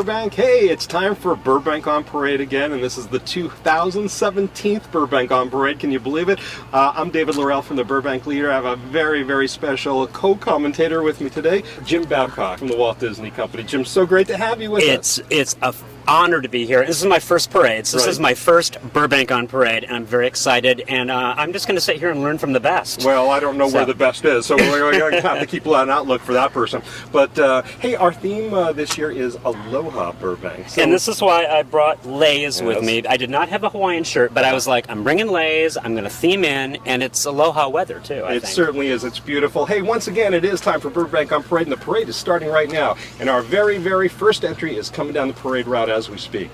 Burbank. Hey, it's time for Burbank on Parade again, and this is the 2017 Burbank on Parade. Can you believe it? I'm David Laurel from the Burbank Leader. I have a very, very special co-commentator with me today, Jim Babcock from the Walt Disney Company. Jim, so great to have you with us. It's a honor to be here. This is my first parade. So this is my first Burbank on Parade, and I'm very excited. And I'm just going to sit here and learn from the best. Well, I don't know where the best is, so we're going to have to keep an outlook for that person. But hey, our theme this year is Aloha Burbank. So, and this is why I brought leis with me. I did not have a Hawaiian shirt, but I was like, I'm bringing leis. I'm going to theme in, and it's Aloha weather too. I think. Certainly is. It's beautiful. Hey, once again, it is time for Burbank on Parade, and the parade is starting right now. And our very, very first entry is coming down the parade route as we speak.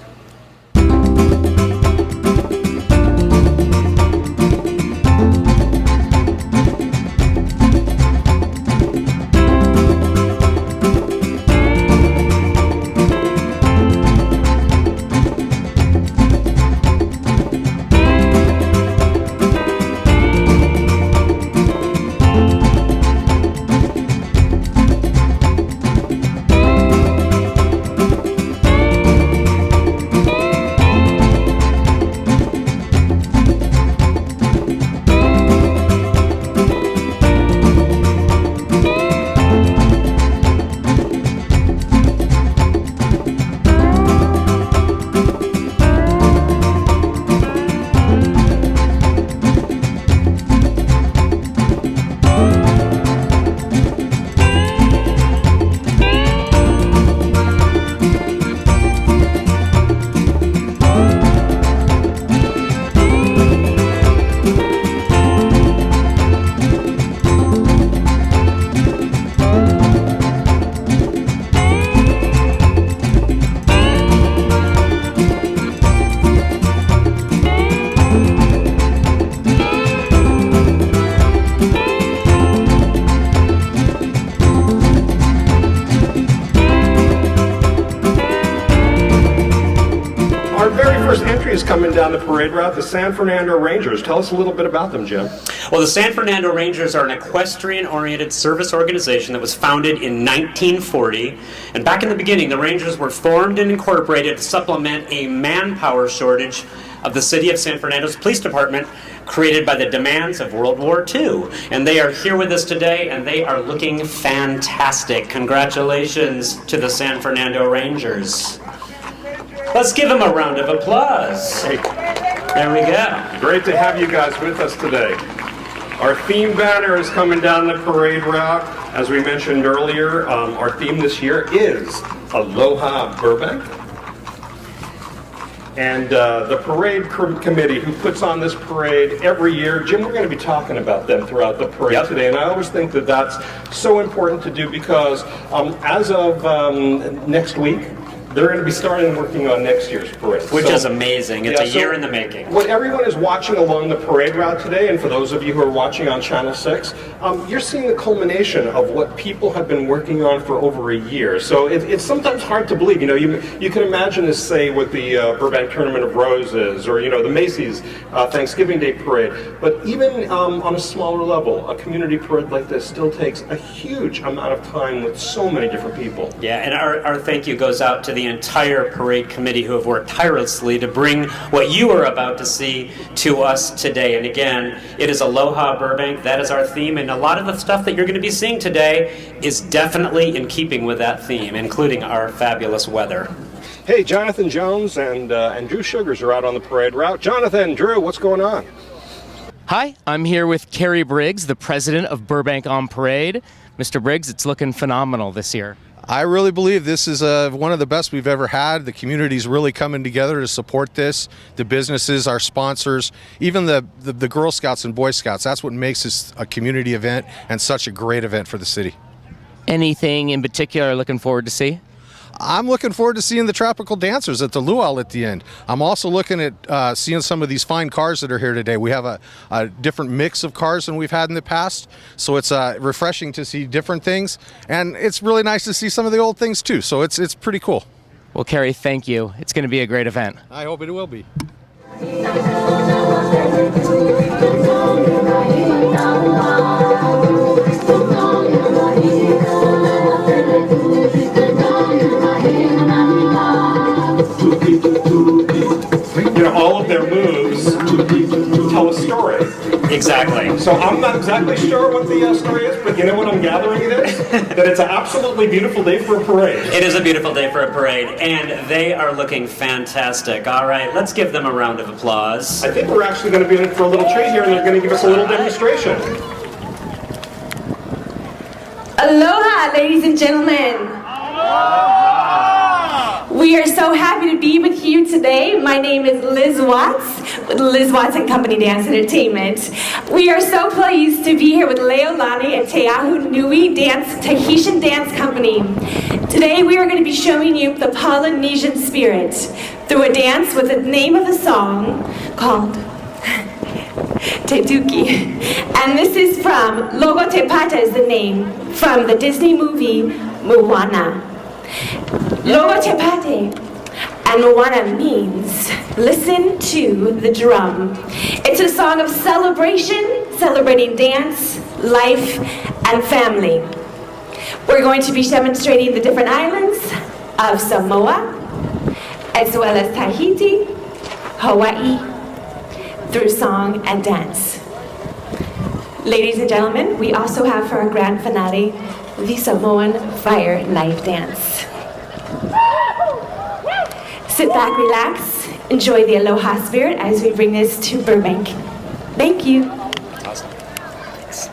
Is coming down the parade route, the San Fernando Rangers. Tell us a little bit about them, Jim. Well, the San Fernando Rangers are an equestrian-oriented service organization that was founded in 1940. And back in the beginning, the Rangers were formed and incorporated to supplement a manpower shortage of the city of San Fernando's police department, created by the demands of World War II. And they are here with us today, and they are looking fantastic. Congratulations to the San Fernando Rangers. Let's give them a round of applause. Hey. There we go. Great to have you guys with us today. Our theme banner is coming down the parade route. As we mentioned earlier, our theme this year is Aloha Burbank. And the parade committee who puts on this parade every year, Jim, we're going to be talking about them throughout the parade today. And I always think that that's so important to do because as of next week, they're going to be starting working on next year's parade. Which is amazing. It's a year in the making. What everyone is watching along the parade route today, and for those of you who are watching on Channel 6, you're seeing the culmination of what people have been working on for over a year. So it's sometimes hard to believe. You know, you can imagine this, say, with the Burbank Tournament of Roses, or, you know, the Macy's Thanksgiving Day Parade. But even on a smaller level, a community parade like this still takes a huge amount of time with so many different people. Yeah, and our thank you goes out to the entire parade committee who have worked tirelessly to bring what you are about to see to us today. And again, it is Aloha Burbank. That is our theme, and a lot of the stuff that you're going to be seeing today is definitely in keeping with that theme, including our fabulous weather. Hey, Jonathan Jones and Drew Sugars are out on the parade route. Jonathan, Drew, what's going on? Hi, I'm here with Kerry Briggs, the president of Burbank on Parade. Mr. Briggs, it's looking phenomenal this year. I really believe this is one of the best we've ever had. The community's really coming together to support this. The businesses, our sponsors, even the Girl Scouts and Boy Scouts. That's what makes this a community event and such a great event for the city. Anything in particular looking forward to see? I'm looking forward to seeing the tropical dancers at the luau at the end. I'm also looking at seeing some of these fine cars that are here today. We have a different mix of cars than we've had in the past, so it's refreshing to see different things, and it's really nice to see some of the old things too, so it's pretty cool. Well, Kerry, thank you. It's going to be a great event. I hope it will be. Hey, exactly sure what the story is, but you know what I'm gathering it is? That it's an absolutely beautiful day for a parade. It is a beautiful day for a parade, and they are looking fantastic. All right, let's give them a round of applause. I think we're actually going to be in for a little treat here, and they're going to give us a little demonstration. Aloha, ladies and gentlemen. We are so happy to be with you today. My name is Liz Watts with Liz Watts and Company Dance Entertainment. We are so pleased to be here with Leolani and Teahu Nui Tahitian Dance Company. Today we are going to be showing you the Polynesian spirit through a dance with the name of the song called Te Tuki. And this is from Logo Te Pata is the name from the Disney movie Moana. Logo Te Pate and Moana means listen to the drum. It's a song of celebration, celebrating dance, life, and family. We're going to be demonstrating the different islands of Samoa, as well as Tahiti, Hawaii, through song and dance. Ladies and gentlemen, we also have for our grand finale, the Samoan Fire Life Dance. Sit back, relax, enjoy the aloha spirit as we bring this to Burbank. Thank you. Awesome. Thanks.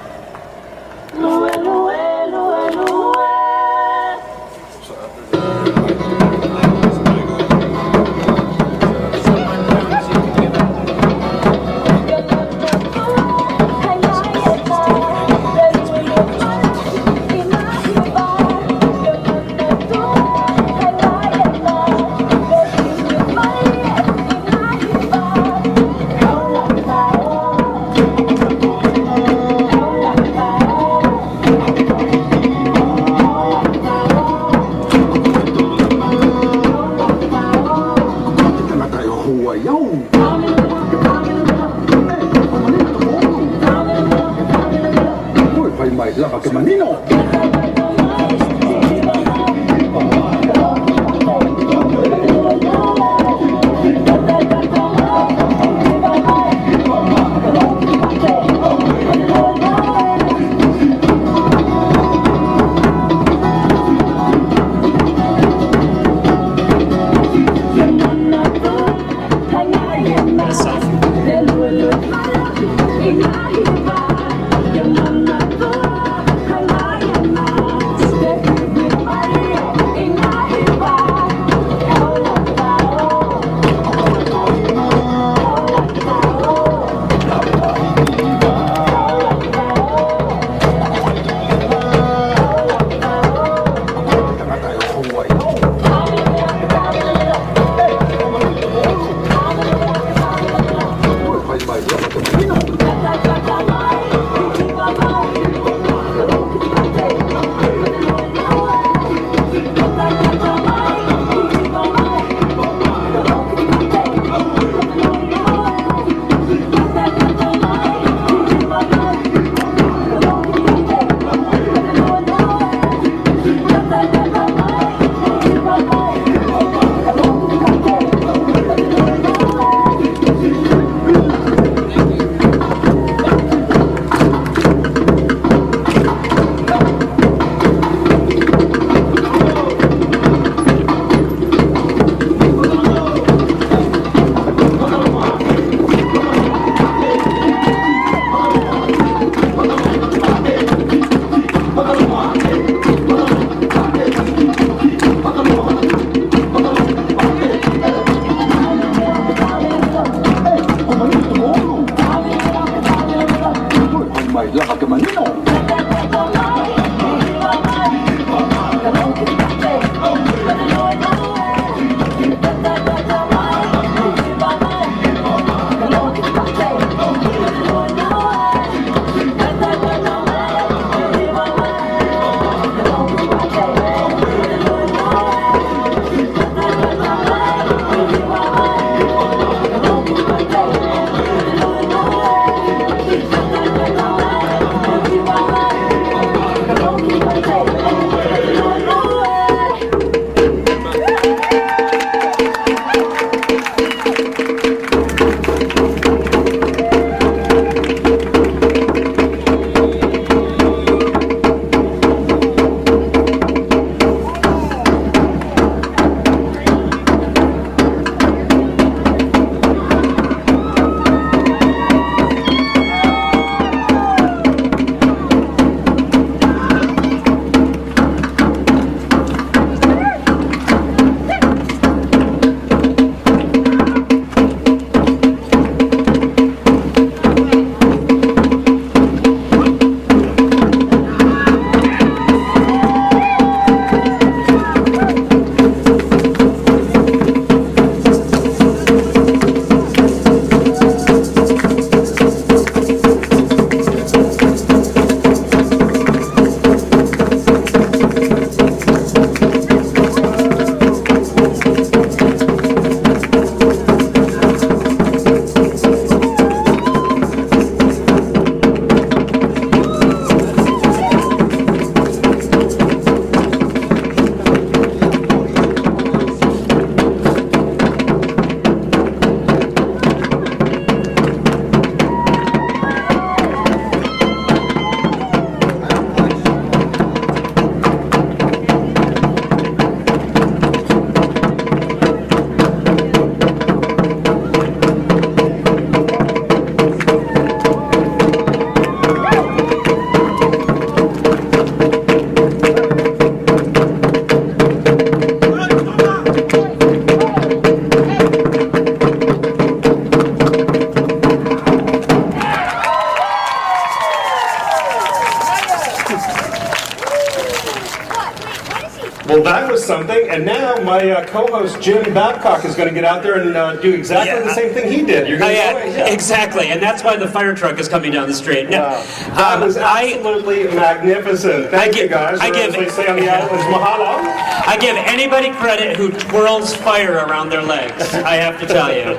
Well, that was something, and now my co-host Jim Babcock is going to get out there and do exactly the same thing he did. You're going to go in, exactly, and that's why the fire truck is coming down the street. Now, that was absolutely magnificent. Thank you, guys. As they say on the islands, mahalo. I give anybody credit who twirls fire around their legs, I have to tell you.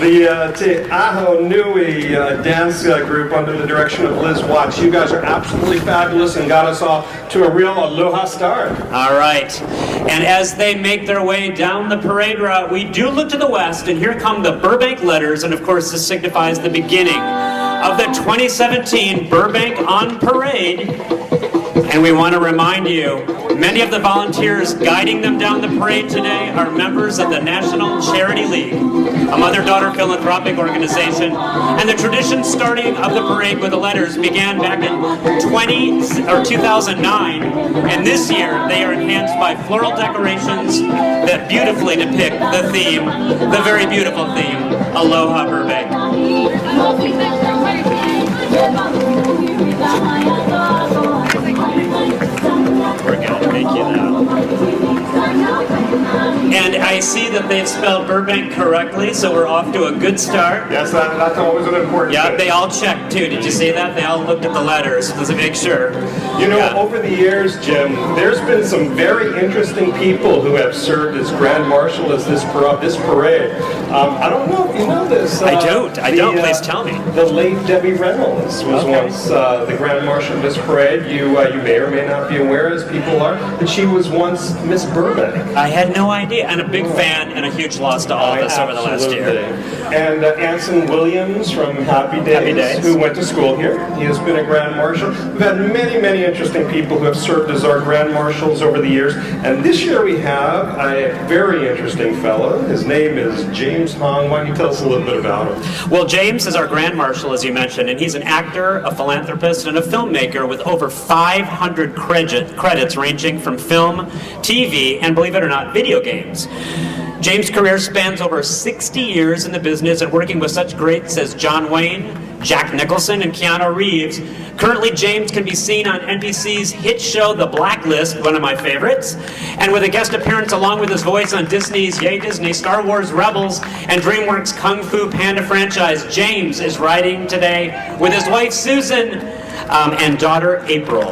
The Te Aho Nui dance group under the direction of Liz Watts. You guys are absolutely fabulous and got us off to a real aloha start. All right. And as they make their way down the parade route, we do look to the west, and here come the Burbank letters, and of course this signifies the beginning of the 2017 Burbank On Parade. And we want to remind you, many of the volunteers guiding them down the parade today are members of the National Charity League, a mother-daughter philanthropic organization. And the tradition starting of the parade with the letters began back in 2009. And this year, they are enhanced by floral decorations that beautifully depict the theme, the very beautiful theme, Aloha Burbank. We're going to make you that. And I see that they've spelled Burbank correctly, so we're off to a good start. Yes, that's always an important thing. They all checked too. Did you see that? They all looked at the letters to make sure. You know, over the years, Jim, there's been some very interesting people who have served as Grand Marshal as this parade. I don't know if you know this. I don't. Please tell me. The late Debbie Reynolds was once the Grand Marshal of this parade. You may or may not be aware, as people are, that she was once Miss Burbank. I had no idea, and a big fan, and a huge loss to all of us over the last year. And Anson Williams from Happy Days, who went to school here. He has been a Grand Marshal. We've had many, many interesting people who have served as our Grand Marshals over the years. And this year we have a very interesting fellow. His name is James Hong. Why don't you tell us a little bit about him? Well, James is our Grand Marshal, as you mentioned, and he's an actor, a philanthropist, and a filmmaker with over 500 credits ranging from film, TV, and believe it or not, video games. James' career spans over 60 years in the business and working with such greats as John Wayne, Jack Nicholson, and Keanu Reeves. Currently, James can be seen on NBC's hit show The Blacklist, one of my favorites, and with a guest appearance along with his voice on Disney's Yay Disney, Star Wars Rebels, and DreamWorks' Kung Fu Panda franchise. James is riding today with his wife Susan and daughter April.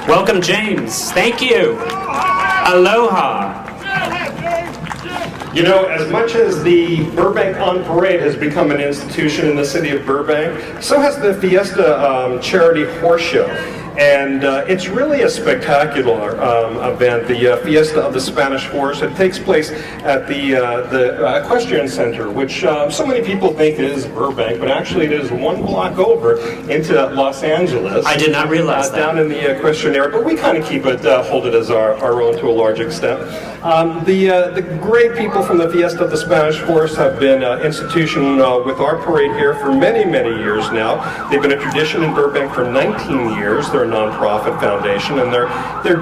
Welcome, James. Thank you. Aloha. You know, as much as the Burbank On Parade has become an institution in the city of Burbank, so has the Fiesta Charity Horse Show. And it's really a spectacular event, the Fiesta of the Spanish Horse. It takes place at the Equestrian Center, which so many people think is Burbank, but actually it is one block over into Los Angeles. I did not realize that. Down in the equestrian area, but we kind of keep it, hold it as our own to a large extent. The great people from the Fiesta of the Spanish Horse have been institution with our parade here for many, many years now. They've been a tradition in Burbank for 19 years. They're a nonprofit foundation, and they're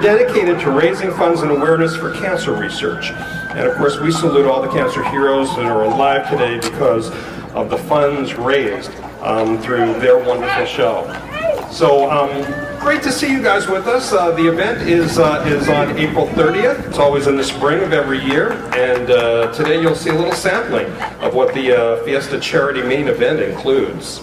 dedicated to raising funds and awareness for cancer research. And of course, we salute all the cancer heroes that are alive today because of the funds raised through their wonderful show. So great to see you guys with us. The event is on April 30th. It's always in the spring of every year, and today you'll see a little sampling of what the Fiesta Charity main event includes.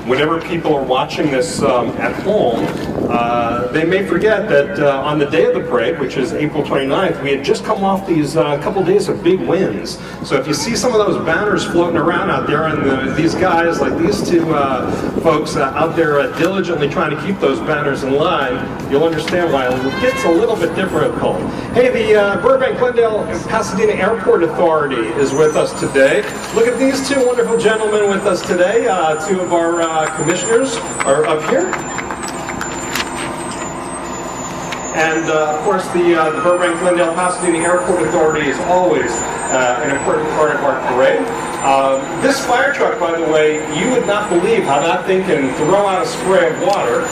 Whenever people are watching this at home, they may forget that on the day of the parade, which is April 29th, we had just come off these couple days of big winds. So if you see some of those banners floating around out there, and these guys, like these two folks out there diligently trying to keep those banners in line, you'll understand why it gets a little bit difficult. Hey, the Burbank, Glendale, and Pasadena Airport Authority is with us today. Look at these two wonderful gentlemen with us today. Two of our commissioners are up here. And of course, the Burbank Glendale Pasadena Airport Authority is always an important part of our parade. This fire truck, by the way, you would not believe how that thing can throw out a spray of water.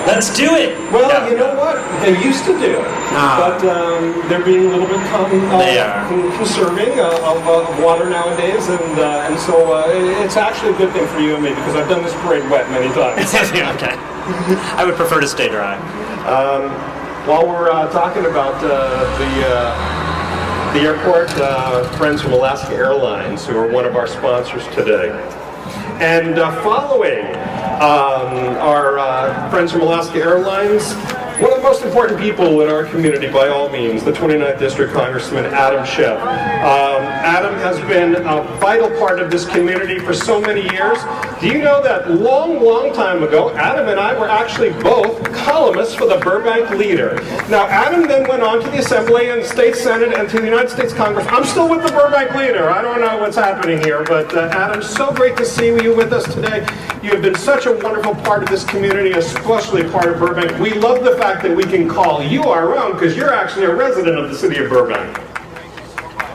Let's do it! Well, Yeah. you know what? They used to do it, but they're being a little bit conserving of water nowadays, and so it's actually a good thing for you and me because I've done this parade wet many times. Okay. I would prefer to stay dry. While we're talking about the airport, friends from Alaska Airlines, who are one of our sponsors today. And following our friends from Alaska Airlines, one of the most important people in our community, by all means, the 29th District Congressman Adam Schiff. Adam has been a vital part of this community for so many years. Do you know that long time ago, Adam and I were actually both columnists for the Burbank Leader. Now, Adam then went on to the Assembly and State Senate and to the United States Congress. I'm still with the Burbank Leader. I don't know what's happening here, but Adam, so great to see you with us today. You have been such a wonderful part of this community, especially part of Burbank. We love the fact that we can call you our own because you're actually a resident of the city of Burbank.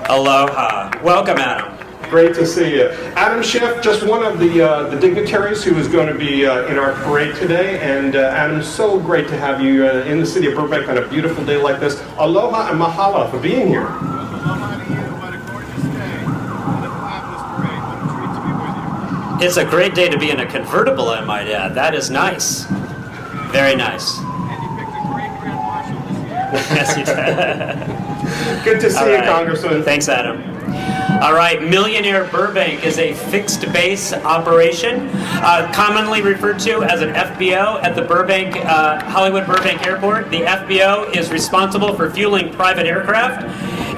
Aloha. Welcome, Adam. Great to see you. Adam Schiff, just one of the dignitaries who is going to be in our parade today. And Adam, so great to have you in the city of Burbank on a beautiful day like this. Aloha and mahalo for being here. Aloha to you. What a gorgeous day. What a fabulous parade. What a treat to be with you. It's a great day to be in a convertible, I might add. That is nice. Very nice. And you picked a great Grand Marshal this year. Yes, you did. Good to see All you, right. Congressman. Thanks, Adam. All right, Millionaire Burbank is a fixed base operation, commonly referred to as an FBO at the Hollywood Burbank Airport. The FBO is responsible for fueling private aircraft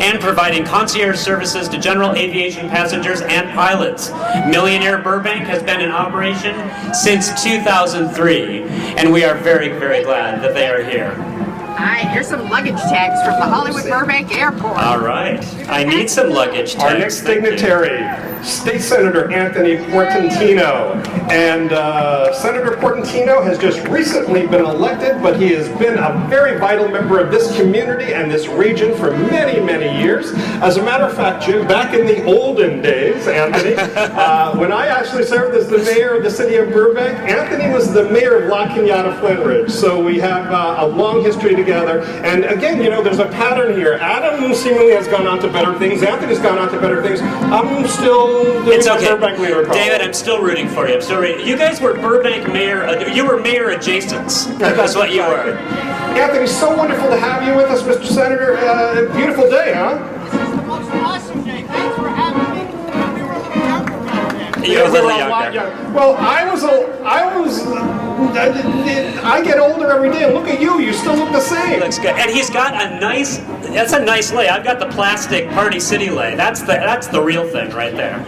and providing concierge services to general aviation passengers and pilots. Millionaire Burbank has been in operation since 2003, and we are very, very glad that they are here. Hi, here's some luggage tags from the Hollywood Burbank Airport. All right, I need some luggage tags. Our next Thank you. dignitary, State Senator Anthony Portantino. And Senator Portantino has just recently been elected, but he has been a very vital member of this community and this region for many, many years. As a matter of fact, Jim, back in the olden days, Anthony, when I actually served as the mayor of the city of Burbank, Anthony was the mayor of La Cañada Flint Ridge. So we have a long history together. And again, you know, there's a pattern here. Adam seemingly has gone on to better things. Anthony's gone on to better things. I'm still doing It's my okay. Burbank leader call. David, I'm still rooting for you. I'm still rooting. You guys were Burbank mayor. You were mayor adjacents. That's what you were. Anthony, so wonderful to have you with us, Mr. Senator. Beautiful day, huh? This is the most awesome day. Thanks for having me. We were a little younger back then. You're a little We're a lot younger. younger. Well, I get older every day, and look at you, you still look the same. Looks good. And he's got that's a nice lei. I've got the plastic Party City lei. That's the real thing right there.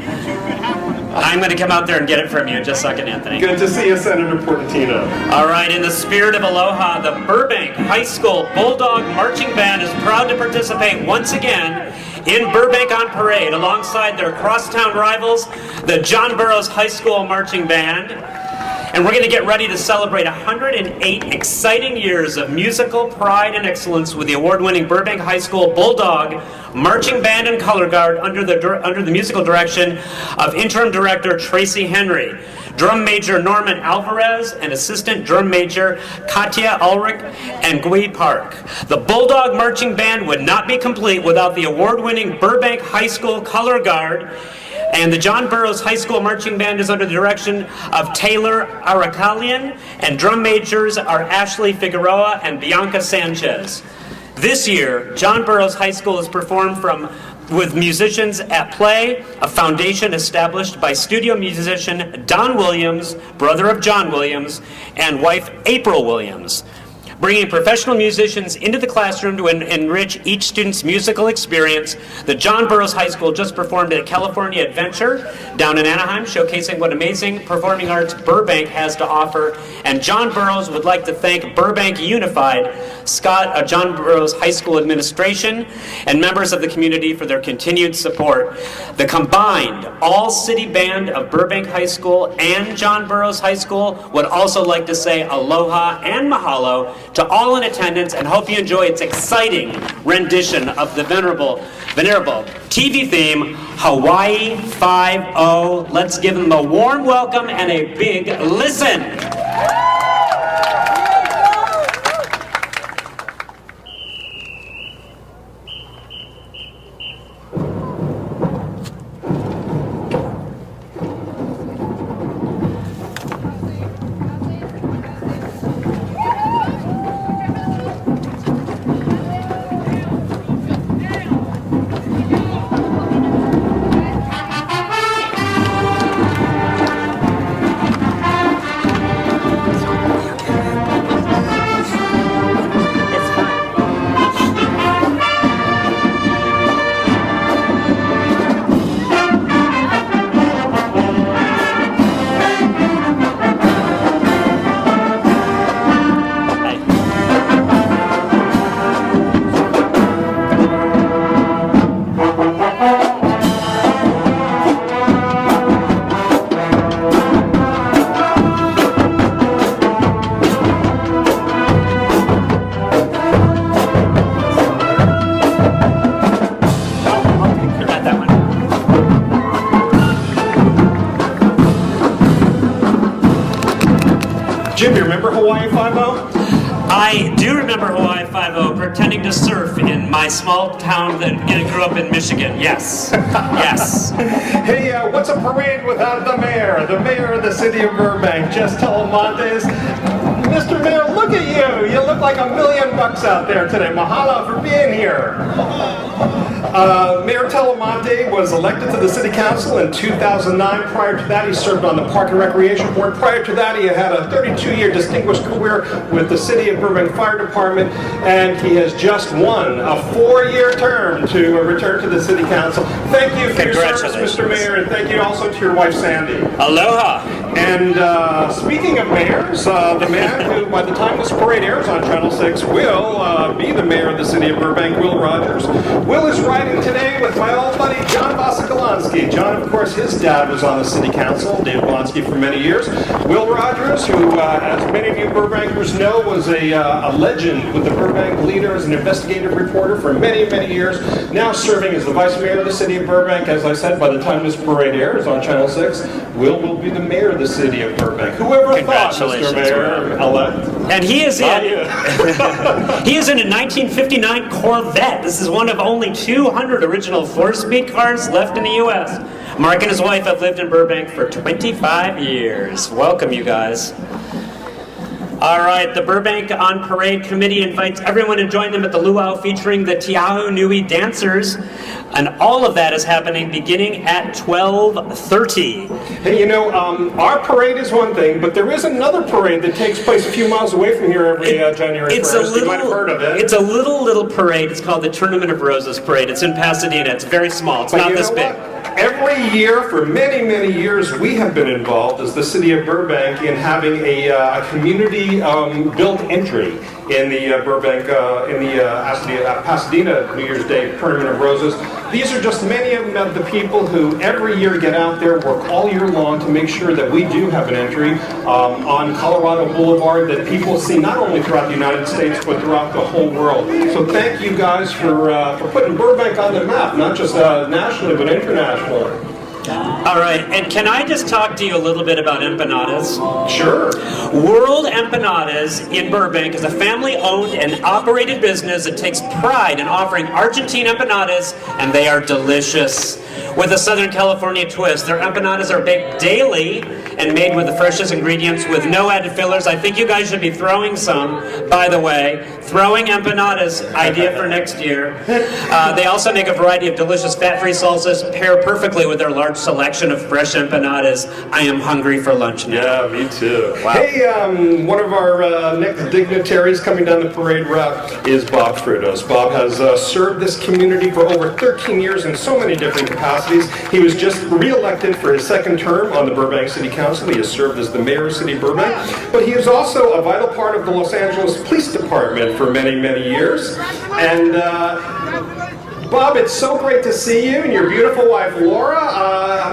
I'm going to come out there and get it from you in just a second, Anthony. Good to see you, Senator Portantino. All right, in the spirit of Aloha, the Burbank High School Bulldog Marching Band is proud to participate once again in Burbank on Parade alongside their crosstown rivals, the John Burroughs High School Marching Band. And we're going to get ready to celebrate 108 exciting years of musical pride and excellence with the award-winning Burbank High School Bulldog Marching Band and Color Guard under the musical direction of Interim Director Tracy Henry, Drum Major Norman Alvarez, and Assistant Drum Major Katya Ulrich and Gui Park. The Bulldog Marching Band would not be complete without the award-winning Burbank High School Color Guard. And the John Burroughs High School Marching Band is under the direction of Taylor Arakalian, and drum majors are Ashley Figueroa and Bianca Sanchez. This year, John Burroughs High School is performed with Musicians at Play, a foundation established by studio musician Don Williams, brother of John Williams, and wife April Williams, bringing professional musicians into the classroom to enrich each student's musical experience. The John Burroughs High School just performed at California Adventure down in Anaheim, showcasing what amazing performing arts Burbank has to offer. And John Burroughs would like to thank Burbank Unified, John Burroughs High School administration, and members of the community for their continued support. The combined all-city band of Burbank High School and John Burroughs High School would also like to say aloha and mahalo to all in attendance and hope you enjoy its exciting rendition of the venerable TV theme, Hawaii 5-0. Let's give them a warm welcome and a big listen. Jim, you remember Hawaii 5-0? I do remember Hawaii 5-0, pretending to surf in my small town that grew up in Michigan. Yes. Yes. Hey, what's a parade without the mayor? The mayor of the city of Burbank, Jess Telemontes. Mr. Mayor, look at you. You look like $1 million out there today. Mahalo for being here. Mayor Telemonte was elected to the City Council in 2009. Prior to that, he served on the Park and Recreation Board. Prior to that, he had a 32-year distinguished career with the City of Burbank Fire Department, and he has just won a 4-year term to return to the City Council. Thank you for your service, Mr. Mayor, and thank you also to your wife, Sandy. Aloha. And speaking of mayors, the man who, by the time this parade airs on Channel 6, will be the mayor of the City of Burbank, Will Rogers. Will is riding today with my old buddy, John Vosagalansky. John, of course, his dad was on the City Council, Dave Galonsky, for many years. Will Rogers, who, as many of you Burbankers know, was a legend with the Burbank Leader as an investigative reporter for many, many years, now serving as the vice mayor of the City of Burbank. As I said, by the time this parade airs on Channel 6, Will be the mayor of the City of Burbank. Whoever thought, Mr. Mayor-elect? And he is he is in a 1959 Corvette. This is one of only 200 original 4-speed cars left in the U.S. Mark and his wife have lived in Burbank for 25 years. Welcome, you guys. All right, the Burbank On Parade Committee invites everyone to join them at the luau featuring the Tiahu Nui dancers, and all of that is happening beginning at 12:30. Hey, you know, our parade is one thing, but there is another parade that takes place a few miles away from here every January 1st. You might have heard of it. It's a little parade. It's called the Tournament of Roses Parade. It's in Pasadena. It's very small. It's not this big. Every year, for many, many years, we have been involved as the City of Burbank in having a community-built entry in the Pasadena New Year's Day Tournament of Roses. These are just many of the people who every year get out there, work all year long to make sure that we do have an entry on Colorado Boulevard that people see not only throughout the United States, but throughout the whole world. So thank you guys for putting Burbank on the map, not just nationally, but internationally. All right, and can I just talk to you a little bit about empanadas? Sure. World Empanadas in Burbank is a family-owned and operated business that takes pride in offering Argentine empanadas, and they are delicious. With a Southern California twist, their empanadas are baked daily and made with the freshest ingredients with no added fillers. I think you guys should be throwing some, by the way. Throwing empanadas, idea for next year. They also make a variety of delicious fat-free salsas, pair perfectly with their large selection of fresh empanadas. I am hungry for lunch now. Yeah, me too. Wow. Hey, one of our next dignitaries coming down the parade route is Bob Frutos. Bob has served this community for over 13 years in so many different capacities. He was just re-elected for his second term on the Burbank City Council. He has served as the mayor of City of Burbank, but he is also a vital part of the Los Angeles Police Department for many, many years. And Bob, it's so great to see you and your beautiful wife, Laura.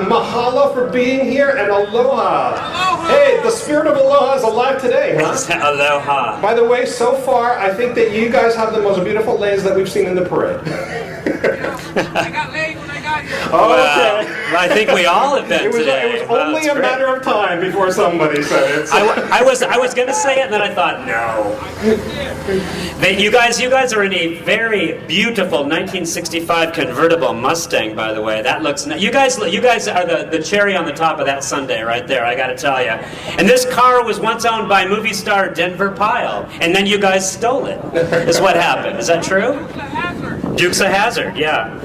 Mahalo for being here, and aloha. Hey, the spirit of aloha is alive today, huh? Aloha. By the way, so far, I think that you guys have the most beautiful leis that we've seen in the parade. I got laid when I got here. Oh, Well, okay. I think we all have been It was today. only That's a great. matter of time before somebody said it. So. I was going to say it, and then I thought, no. You guys are in a very beautiful 1965 convertible Mustang, by the way. That looks. You guys are the cherry on the top of that sundae right there. I got to tell you. And this car was once owned by movie star Denver Pyle, and then you guys stole it. Is what happened. Is that true? Dukes of Hazzard. Yeah.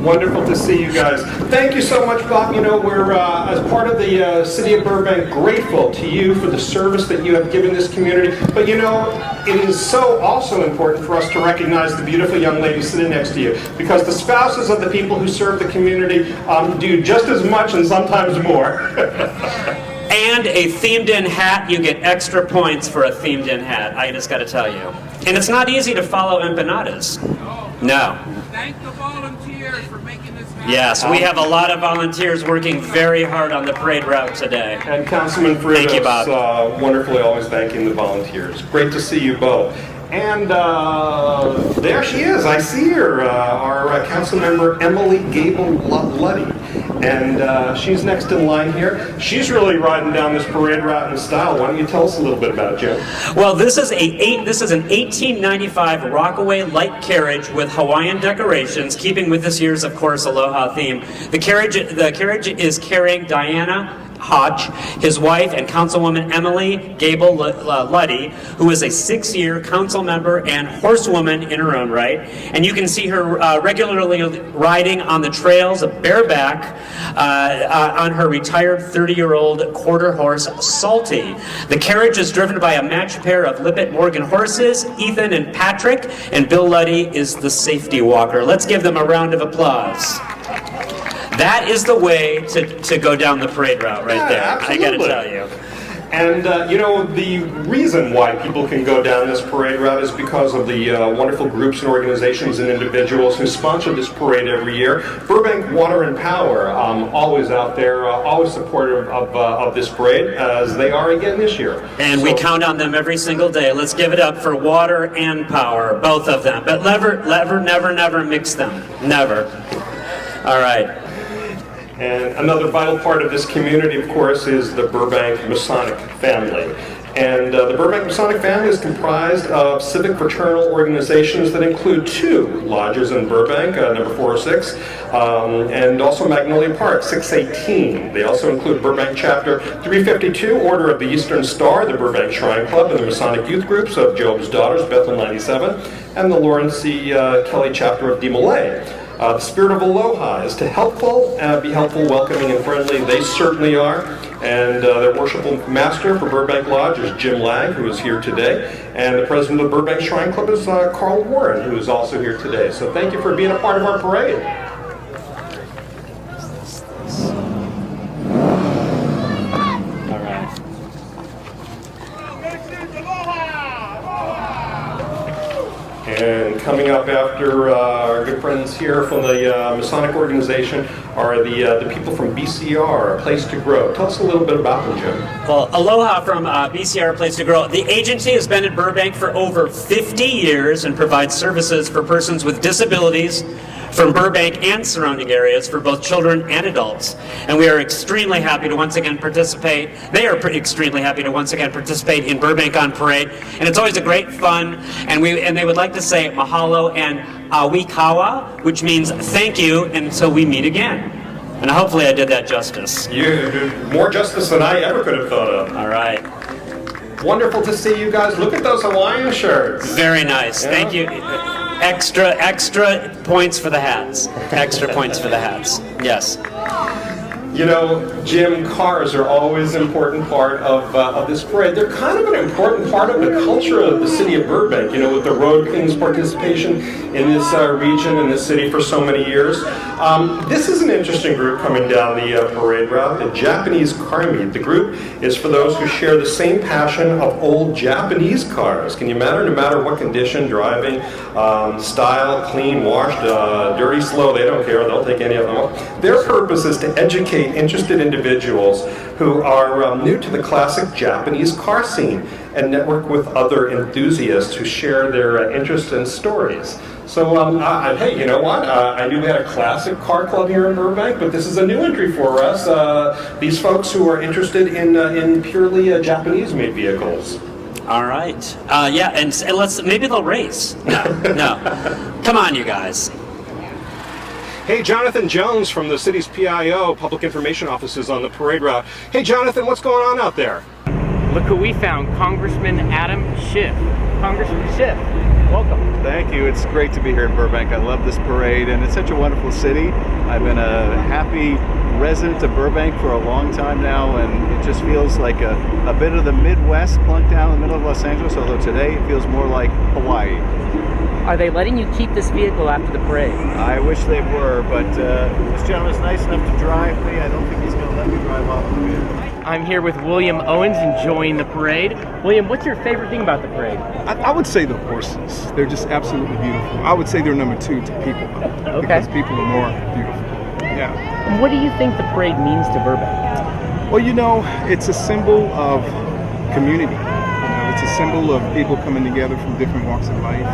Wonderful to see you guys. Thank you so much, Bob. You know, we're, as part of the City of Burbank, grateful to you for the service that you have given this community. But you know, it is so also important for us to recognize the beautiful young lady sitting next to you, because the spouses of the people who serve the community do just as much and sometimes more. And a themed-in hat, you get extra points for a themed-in hat. I just got to tell you. And it's not easy to follow empanadas. No. Thank the volunteers for making this happen. Yes, we have a lot of volunteers working very hard on the parade route today. And Councilman Fritos, Thank you, Bob. Wonderfully always thanking the volunteers. Great to see you both. And there she is. I see her, our council member Emily Gable Luddy. And she's next in line here. She's really riding down this parade route in style. Why don't you tell us a little bit about it, Jim? Well, this is an 1895 Rockaway light carriage with Hawaiian decorations, keeping with this year's, of course, Aloha theme. The carriage is carrying Diana Hodge, his wife, and Councilwoman Emily Gable Luddy, who is a 6-year council member and horsewoman in her own right. And you can see her regularly riding on the trails of bareback on her retired 30-year-old quarter horse, Salty. The carriage is driven by a matched pair of Lippet Morgan horses, Ethan and Patrick, and Bill Luddy is the safety walker. Let's give them a round of applause. That is the way to go down the parade route right there. Absolutely. I got to tell you. And, you know, the reason why people can go down this parade route is because of the wonderful groups and organizations and individuals who sponsor this parade every year. Burbank Water and Power, always out there, always supportive of this parade, as they are again this year. And we count on them every single day. Let's give it up for Water and Power, both of them. But never mix them. Never. All right. And another vital part of this community, of course, is the Burbank Masonic family. And the Burbank Masonic family is comprised of civic fraternal organizations that include 2 lodges in Burbank, number 406, and also Magnolia Park, 618. They also include Burbank Chapter 352, Order of the Eastern Star, the Burbank Shrine Club, and the Masonic Youth Groups of Job's Daughters, Bethel 97, and the Lawrence C. Kelly Chapter of DeMolay. The spirit of Aloha is to be helpful, welcoming, and friendly. They certainly are. And their worshipful master for Burbank Lodge is Jim Lang, who is here today. And the president of the Burbank Shrine Club is Carl Warren, who is also here today. So thank you for being a part of our parade. All right. And coming up after our good friends here from the Masonic organization are the people from BCR, A Place to Grow. Tell us a little bit about them, Jim. Well, Aloha from BCR, A Place to Grow. The agency has been in Burbank for over 50 years and provides services for persons with disabilities from Burbank and surrounding areas for both children and adults. And we are extremely happy to once again participate. They are extremely happy to once again participate in Burbank on Parade. And it's always a great fun. And they would like to say mahalo and awikawa, which means thank you until we meet again. And hopefully I did that justice. You did more justice than I ever could have thought of. All right. Wonderful to see you guys. Look at those Hawaiian shirts. Very nice. Yeah. Thank you. Extra points for the hats. Extra points for the hats. Yes. You know, Jim, cars are always an important part of this parade. They're kind of an important part of the culture of the city of Burbank, you know, with the Road Kings' participation in this region, in this city for so many years. This is an interesting group coming down the parade route, the Japanese Car Meet. The group is for those who share the same passion of old Japanese cars. Can you imagine, no matter what condition, driving, style, clean, washed, dirty, slow, they don't care, they'll take any of them. Their purpose is to educate interested individuals who are new to the classic Japanese car scene and network with other enthusiasts who share their interests and stories. So, hey, you know what? I knew we had a classic car club here in Burbank, but this is a new entry for us. These folks who are interested in purely Japanese-made vehicles. All right. Yeah, and maybe they'll race. No. Come on, you guys. Hey, Jonathan Jones from the city's PIO, Public Information Office, is on the parade route. Hey, Jonathan, what's going on out there? Look who we found, Congressman Adam Schiff. Congressman Schiff, welcome. Thank you. It's great to be here in Burbank. I love this parade, and it's such a wonderful city. I've been a happy resident of Burbank for a long time now, and it just feels like a bit of the Midwest plunked down in the middle of Los Angeles, although today it feels more like Hawaii. Are they letting you keep this vehicle after the parade? I wish they were, but this gentleman's nice enough to drive me. I don't think he's going to let me drive off the vehicle. I'm here with William Owens enjoying the parade. William, what's your favorite thing about the parade? I would say the horses. They're just absolutely beautiful. I would say they're number 2 to people. Okay. Because people are more beautiful. Yeah. And what do you think the parade means to Burbank? Well, you know, it's a symbol of community. It's a symbol of people coming together from different walks of life.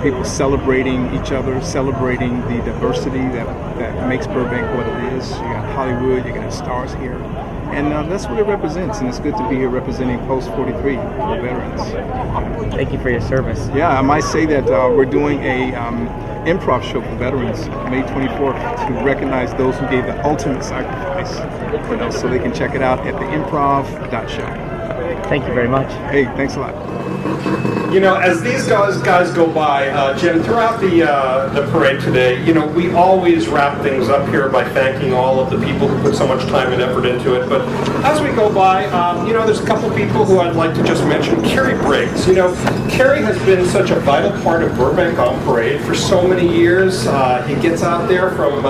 People celebrating each other, celebrating the diversity that makes Burbank what it is. You got Hollywood, you got stars here. And that's what it represents, and it's good to be here representing Post 43 for veterans. Thank you for your service. Yeah, I might say that we're doing a improv show for veterans May 24th to recognize those who gave the ultimate sacrifice. You know, so they can check it out at the improv.show. Thank you very much. Hey, thanks a lot. You know, as these guys go by, Jim, throughout the parade today, you know, we always wrap things up here by thanking all of the people who put so much time and effort into it. But as we go by, you know, there's a couple people who I'd like to just mention. Carrie Briggs. You know, Carrie has been such a vital part of Burbank on Parade for so many years. He gets out there from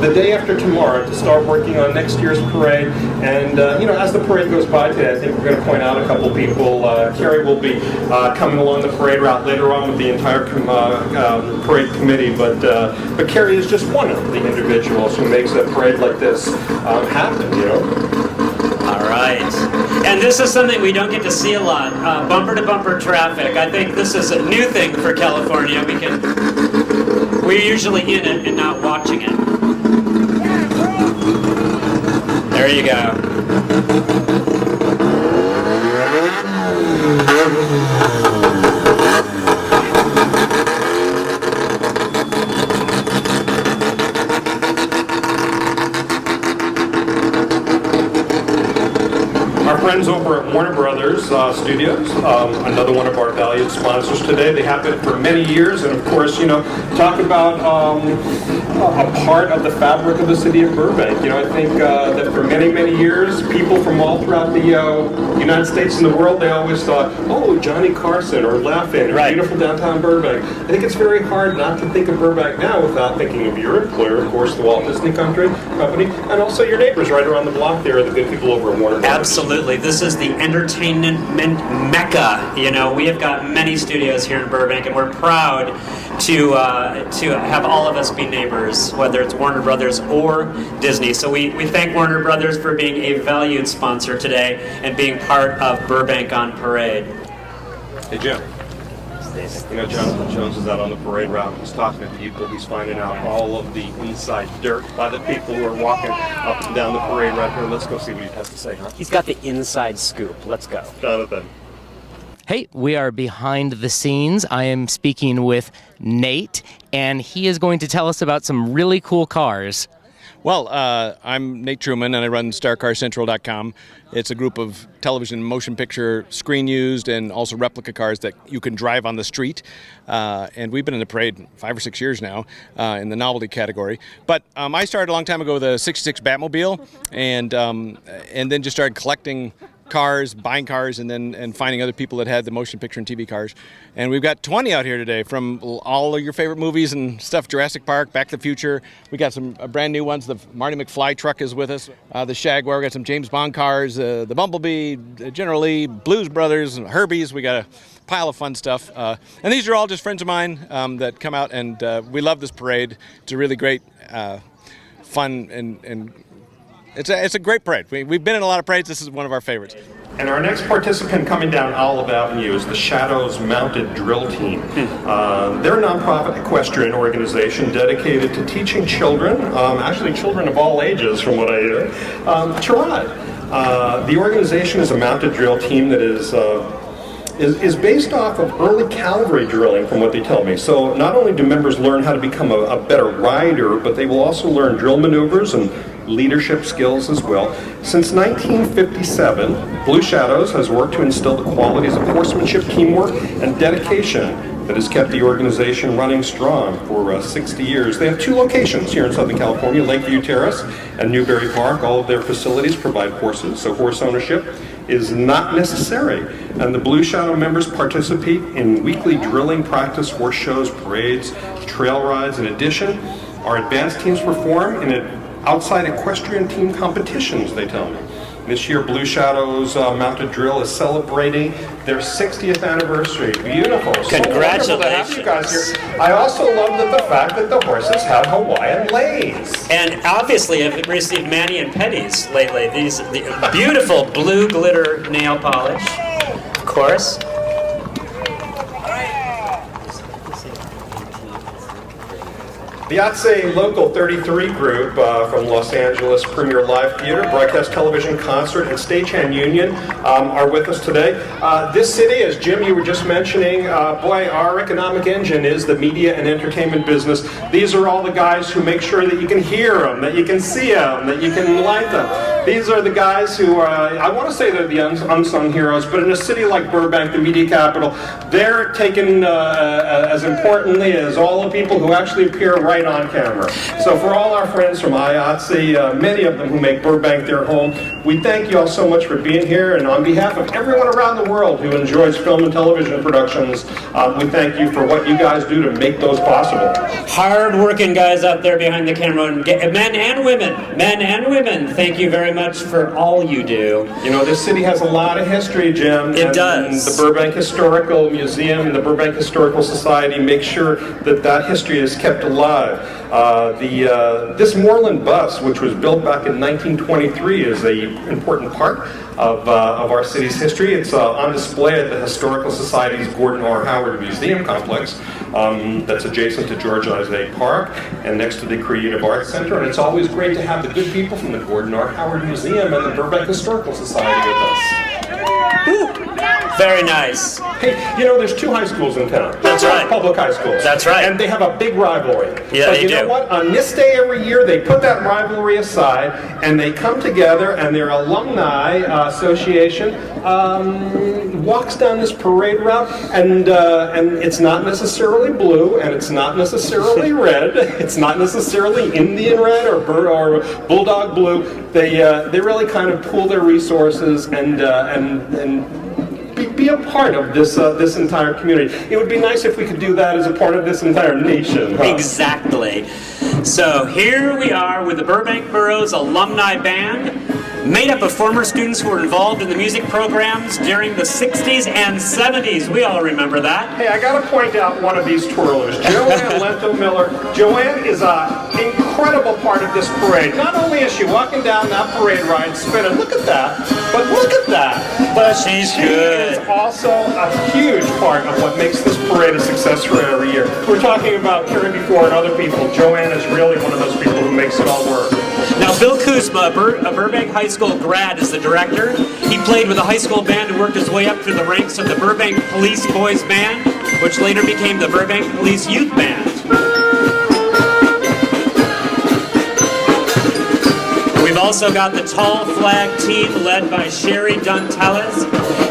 the day after tomorrow to start working on next year's parade. And, you know, as the parade goes by today, I think we're going to point out a couple people. Carrie will be coming along the parade route later on with the entire parade committee, but Carrie is just one of the individuals who makes a parade like this happen, you know? All right. And this is something we don't get to see a lot, bumper-to-bumper traffic. I think this is a new thing for California. We're usually in it and not watching it. There you go. Our friends over at Warner Brothers Studios, another one of our valued sponsors today. They have been for many years, and of course, you know, talk about a part of the fabric of the city of Burbank. You know, I think that for many, many years, people from all throughout the United States and the world, they always thought, oh, Johnny Carson or Laugh-In, or beautiful downtown Burbank. I think it's very hard not to think of Burbank now without thinking of your employer, of course, the Walt Disney Company, and also your neighbors right around the block there, the good people over at Warner Brothers. Absolutely. This is the entertainment mecca. You know, we have got many studios here in Burbank, and we're proud to have all of us be neighbors, whether it's Warner Brothers or Disney. So we thank Warner Brothers for being a valued sponsor today and being part of Burbank on Parade. Hey, Jim. You know, Jonathan Jones is out on the parade route. He's talking to people. He's finding out all of the inside dirt by the people who are walking up and down the parade route here. Let's go see what he has to say, huh? He's got the inside scoop. Let's go. Jonathan. Hey, we are behind the scenes. I am speaking with Nate, and he is going to tell us about some really cool cars. Well, I'm Nate Truman, and I run StarCarCentral.com. It's a group of television, motion picture, screen-used, and also replica cars that you can drive on the street. And we've been in the parade 5 or 6 years now in the novelty category. But I started a long time ago with a '66 Batmobile, and then just started collecting cars, buying cars, and finding other people that had the motion picture and TV cars. And we've got 20 out here today from all of your favorite movies and stuff, Jurassic Park, Back to the Future. We got some brand new ones. The Marty McFly truck is with us. The Jaguar, we got some James Bond cars, the Bumblebee, General Lee, Blues Brothers, and Herbies. We got a pile of fun stuff. And these are all just friends of mine that come out, and we love this parade. It's a really great, fun, and it's a great parade. We've been in a lot of parades. This is one of our favorites. And our next participant coming down Olive Avenue is the Shadows Mounted Drill Team. They're a nonprofit equestrian organization dedicated to teaching children, actually children of all ages from what I hear, to ride. The organization is a mounted drill team that is based off of early cavalry drilling, from what they tell me. So not only do members learn how to become a better rider, but they will also learn drill maneuvers and leadership skills as well. Since 1957, Blue Shadows has worked to instill the qualities of horsemanship, teamwork, and dedication that has kept the organization running strong for 60 years. They have 2 locations here in Southern California, Lakeview Terrace and Newberry Park. All of their facilities provide horses, so horse ownership is not necessary. And the Blue Shadow members participate in weekly drilling practice, horse shows, parades, trail rides. In addition, our advanced teams perform in outside equestrian team competitions, they tell me. This year, Blue Shadows Mounted Drill is celebrating their 60th anniversary. Beautiful. Congratulations. So wonderful to have you guys here. I also love the fact that the horses have Hawaiian leis. And obviously have received mani and petties lately. The beautiful blue glitter nail polish, of course. The Atse Local 33 group from Los Angeles Premier Live Theater, Broadcast Television Concert, and Stagehand Union are with us today. This city, as Jim, you were just mentioning, boy, our economic engine is the media and entertainment business. These are all the guys who make sure that you can hear them, that you can see them, that you can like them. These are the guys who are, I want to say they're the unsung heroes, but in a city like Burbank, the media capital, they're taken as importantly as all the people who actually appear right on camera. So for all our friends from IATSE, many of them who make Burbank their home, we thank you all so much for being here, and on behalf of everyone around the world who enjoys film and television productions, we thank you for what you guys do to make those possible. Hard-working guys out there behind the camera, and men and women, thank you very much for all you do. You know, this city has a lot of history, Jim. It does. The Burbank Historical Museum and the Burbank Historical Society make sure that that history is kept alive. This Moreland bus, which was built back in 1923, is an important part of our city's history. It's on display at the Historical Society's Gordon R. Howard Museum Complex that's adjacent to George Isaac Park and next to the Creative Arts Center. And it's always great to have the good people from the Gordon R. Howard Museum and the Burbank Historical Society with us. Woo. Very nice. Hey, you know, there's 2 high schools in town. That's right. Public high schools. That's right. And they have a big rivalry. Yeah, but they you do. know what? On this day every year, they put that rivalry aside, and they come together, and their alumni association walks down this parade route, and it's not necessarily blue, and it's not necessarily red. It's not necessarily Indian red or bulldog blue. They really kind of pool their resources and be a part of this entire community. It would be nice if we could do that as a part of this entire nation. Huh? Exactly. So here we are with the Burbank Borough's alumni band, made up of former students who were involved in the music programs during the 60s and 70s. We all remember that. Hey, I got to point out one of these twirlers, Joanne Lento Miller. Joanne is an incredible part of this parade. Not only is she walking down that parade ride spinning, look at that, but look at that. But she's good. She is also a huge part of what makes this parade a success for every year. We're talking about Carrie before and other people. Joanne is really one of those people who makes it all work. Now, Bill Kuzma, a Burbank High School grad, is the director. He played with a high school band and worked his way up through the ranks of the Burbank Police Boys Band, which later became the Burbank Police Youth Band. also got the tall flag team led by Sherry Dunn-Tellez,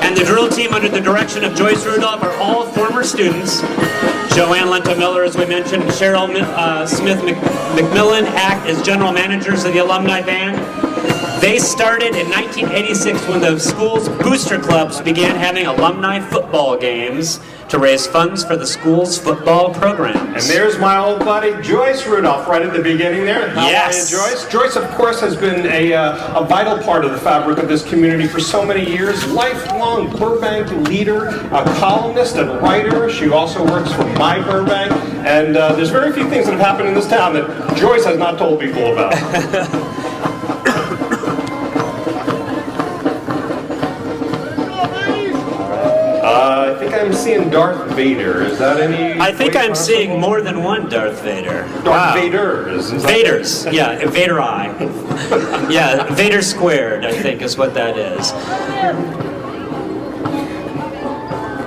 and the drill team under the direction of Joyce Rudolph are all former students. Joanne Lento-Miller, as we mentioned, and Cheryl Smith-McMillan act as general managers of the alumni band. They started in 1986 when the school's booster clubs began having alumni football games to raise funds for the school's football programs. And there's my old buddy Joyce Rudolph right at the beginning there. How Yes. are you, Joyce? Joyce, of course, has been a vital part of the fabric of this community for so many years. Lifelong Burbank leader, a columnist and writer. She also works for My Burbank. And there's very few things that have happened in this town that Joyce has not told people about. I think I'm seeing Darth Vader. Is that any? I think way I'm possible? seeing more than one Darth Vader. Darth Vaders. Is that- Vaders, yeah, Vader Eye. Yeah, Vader squared, I think is what that is.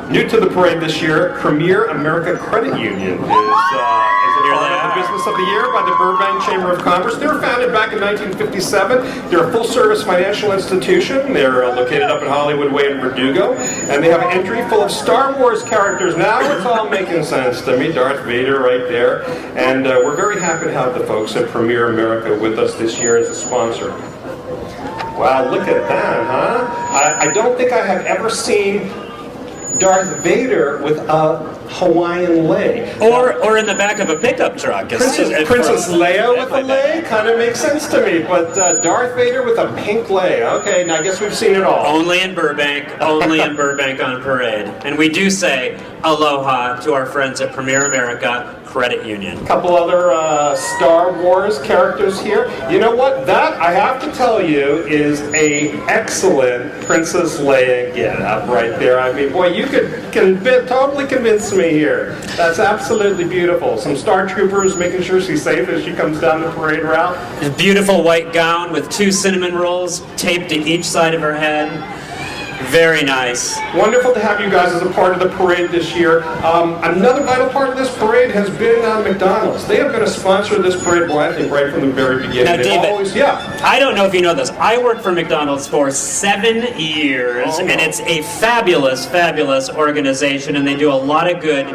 New to the parade this year, Premier America Credit Union is a Here part they of the are. Business of the Year by the Burbank Chamber of Commerce. They were founded back in 1957. They're a full-service financial institution. They're located up in Hollywood Way in Verdugo, and they have an entry full of Star Wars characters. Now it's all making sense to me. Darth Vader right there, and we're very happy to have the folks at Premier America with us this year as a sponsor. Wow, look at that, huh? I don't think I have ever seen Darth Vader with a Hawaiian lei. Or in the back of a pickup truck. Princess Leia with a lei kind of makes sense to me, but Darth Vader with a pink lei. Okay, now I guess we've seen it all. Only in Burbank on Parade. And we do say aloha to our friends at Premier America Credit Union. A couple other Star Wars characters here. You know what? That, I have to tell you, is a excellent Princess Leia get-up right there. I mean, boy, you could totally convince me here. That's absolutely beautiful. Some Star Troopers making sure she's safe as she comes down the parade route. A beautiful white gown with 2 cinnamon rolls taped to each side of her head. Very nice. Wonderful to have you guys as a part of the parade this year. Another vital part of this parade has been McDonald's. They have been a sponsor of this parade, boy, I think right from the very beginning. Now, They've David, always, yeah. I don't know if you know this. I worked for McDonald's for 7 years, Oh, no. and it's a fabulous, fabulous organization, and they do a lot of good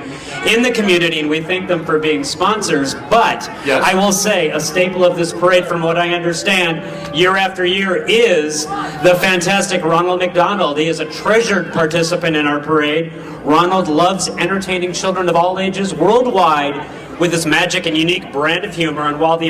in the community, and we thank them for being sponsors. But Yes. I will say a staple of this parade, from what I understand, year after year, is the fantastic Ronald McDonald. He is a treasured participant in our parade. Ronald loves entertaining children of all ages worldwide with his magic and unique brand of humor, and while the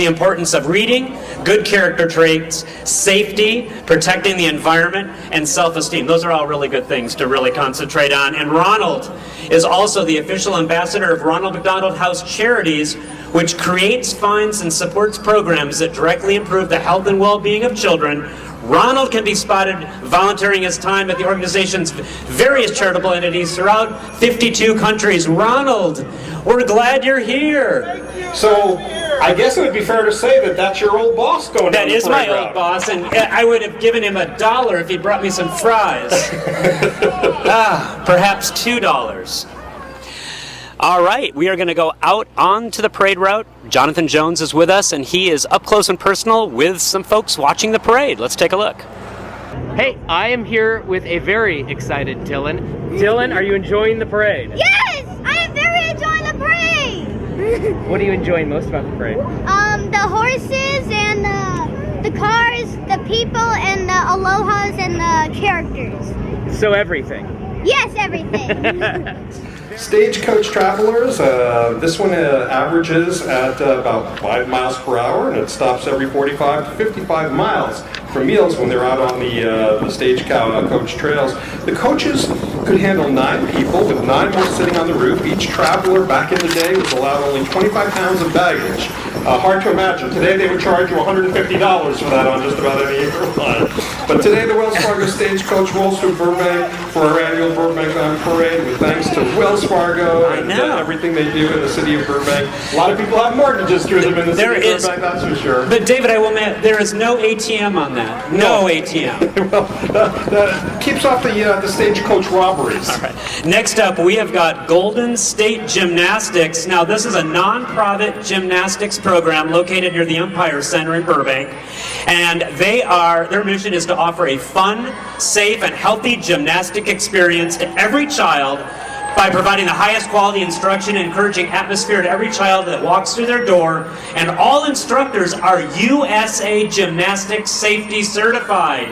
importance of reading, good character traits, safety, protecting the environment, and self-esteem. Those are all really good things to really concentrate on. And Ronald is also the official ambassador of Ronald McDonald House Charities, which creates, funds, and supports programs that directly improve the health and well-being of children. Ronald can be spotted volunteering his time at the organization's various charitable entities throughout 52 countries. Ronald, we're glad you're here. So, I guess it would be fair to say that that's your old boss going down That the is my parade old route. boss, and I would have given him $1 if he brought me some fries. Perhaps $2. All right, we are going to go out onto the parade route. Jonathan Jones is with us, and he is up close and personal with some folks watching the parade. Let's take a look. Hey, I am here with a very excited Dylan. Dylan, are you enjoying the parade? Yes! I am very enjoying the parade! What are you enjoying most about the parade? The horses and the cars, the people, and the alohas and the characters. So everything. Yes, everything. Stagecoach travelers, this one averages at about 5 miles per hour, and it stops every 45 to 55 miles for meals when they're out on the stagecoach trails. The coaches could handle 9 people, with 9 more sitting on the roof. Each traveler back in the day was allowed only 25 pounds of baggage. Hard to imagine. Today they would charge you $150 for that on just about any airline. But today the Wells Fargo Stagecoach rolls through Burbank for our annual Burbank On Parade, with thanks to Wells Fargo and everything they do in the city of Burbank. A lot of people have mortgages through them in the city of Burbank, that's for sure. But David, I will admit, there is no ATM on that. No ATM. Well, that keeps off the stagecoach robberies. All right. Next up, we have got Golden State Gymnastics. Now, this is a non-profit gymnastics program located near the Empire Center in Burbank. And their mission is to offer a fun, safe, and healthy gymnastic experience to every child by providing the highest quality instruction and encouraging atmosphere to every child that walks through their door. And all instructors are USA Gymnastics Safety Certified.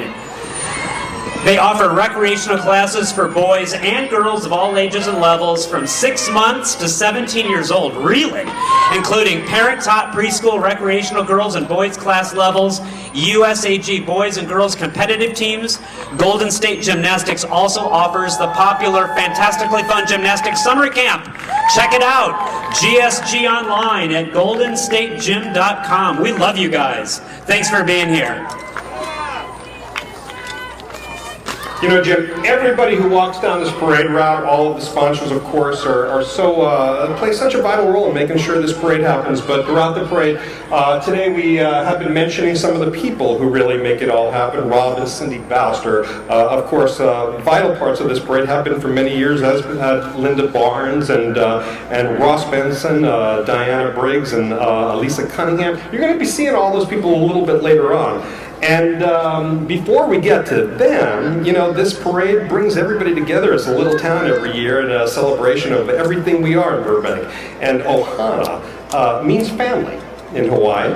They offer recreational classes for boys and girls of all ages and levels from 6 months to 17 years old, really, including parent-taught preschool recreational girls and boys class levels, USAG boys and girls competitive teams. Golden State Gymnastics also offers the popular, fantastically fun gymnastics summer camp. Check it out, GSG online at goldenstategym.com. We love you guys. Thanks for being here. You know, Jim, everybody who walks down this parade route, all of the sponsors, of course, are play such a vital role in making sure this parade happens. But throughout the parade, today we have been mentioning some of the people who really make it all happen. Rob and Cindy Boust are, of course, vital parts of this parade, have been for many years, as have Linda Barnes and Ross Benson, Diana Briggs, and Lisa Cunningham. You're going to be seeing all those people a little bit later on. And before we get to them, you know, this parade brings everybody together as a little town every year in a celebration of everything we are in Burbank. And Ohana means family in Hawaii.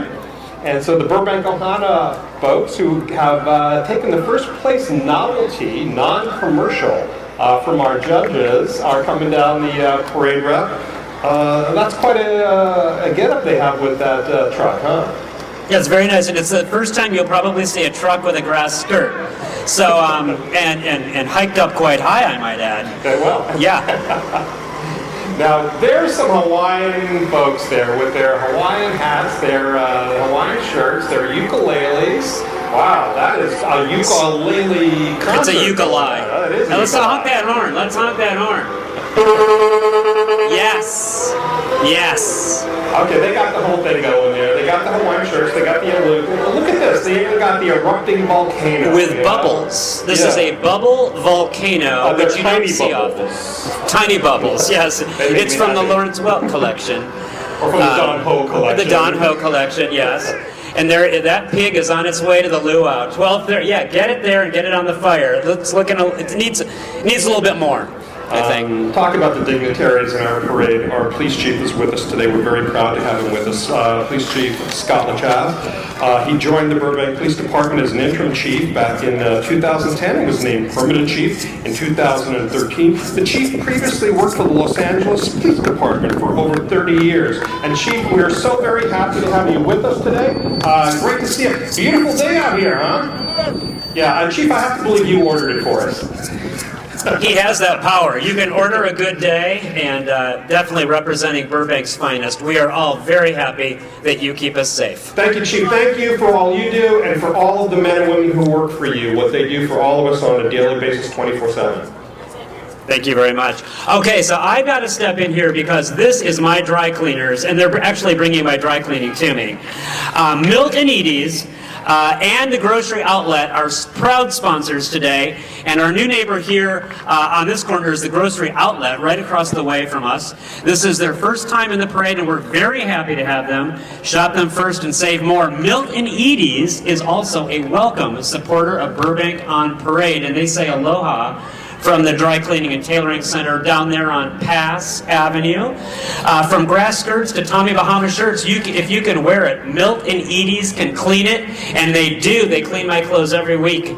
And so the Burbank Ohana folks who have taken the first place novelty, non-commercial, from our judges are coming down the parade route. That's quite a get-up they have with that truck, huh? Yeah, it's very nice, and it's the first time you'll probably see a truck with a grass skirt. So, and hiked up quite high, I might add. Okay, well. Yeah. Now, there's some Hawaiian folks there with their Hawaiian hats, their Hawaiian shirts, their ukuleles. Wow, that is a ukulele concert. It's a ukulele. Now let's honk that horn. Let's honk that horn. Yes. Yes. Okay, they got the whole thing going there. They got the Hawaiian shirts, they got the look at this, they even got the erupting volcano. With bubbles. This is a bubble volcano, which you don't see often. Tiny bubbles, yes. It's from the Lawrence Welk collection. Or from the Don Ho collection. The Don Ho collection, yes. And that pig is on its way to the luau. 12:30. Yeah, get it there and get it on the fire. It needs a little bit more, I think. Talk about the dignitaries in our parade. Our police chief is with us today. We're very proud to have him with us. Police Chief Scott LaChav. He joined the Burbank Police Department as an interim chief back in 2010 and was named permanent chief in 2013. The chief previously worked for the Los Angeles Police Department for over 30 years. And Chief, we're so very happy to have you with us today. Great to see you. Beautiful day out here, huh? Yeah, Chief, I have to believe you ordered it for us. He has that power. You can order a good day, and definitely representing Burbank's finest. We are all very happy that you keep us safe. Thank you, Chief. Thank you for all you do and for all of the men and women who work for you, what they do for all of us on a daily basis, 24/7. Thank you very much. Okay, so I got to step in here because this is my dry cleaners, and they're actually bringing my dry cleaning to me. Milt and Edie's and the grocery outlet are proud sponsors today, and our new neighbor here on this corner is the grocery outlet right across the way from us. This is their first time in the parade, and we're very happy to have them. Shop them first and save more. Milt and Edie's is also a welcome supporter of Burbank on Parade, and they say aloha from the Dry Cleaning and Tailoring Center down there on Pass Avenue. From grass skirts to Tommy Bahama shirts, if you can wear it, Milt and Edie's can clean it, and they do. They clean my clothes every week.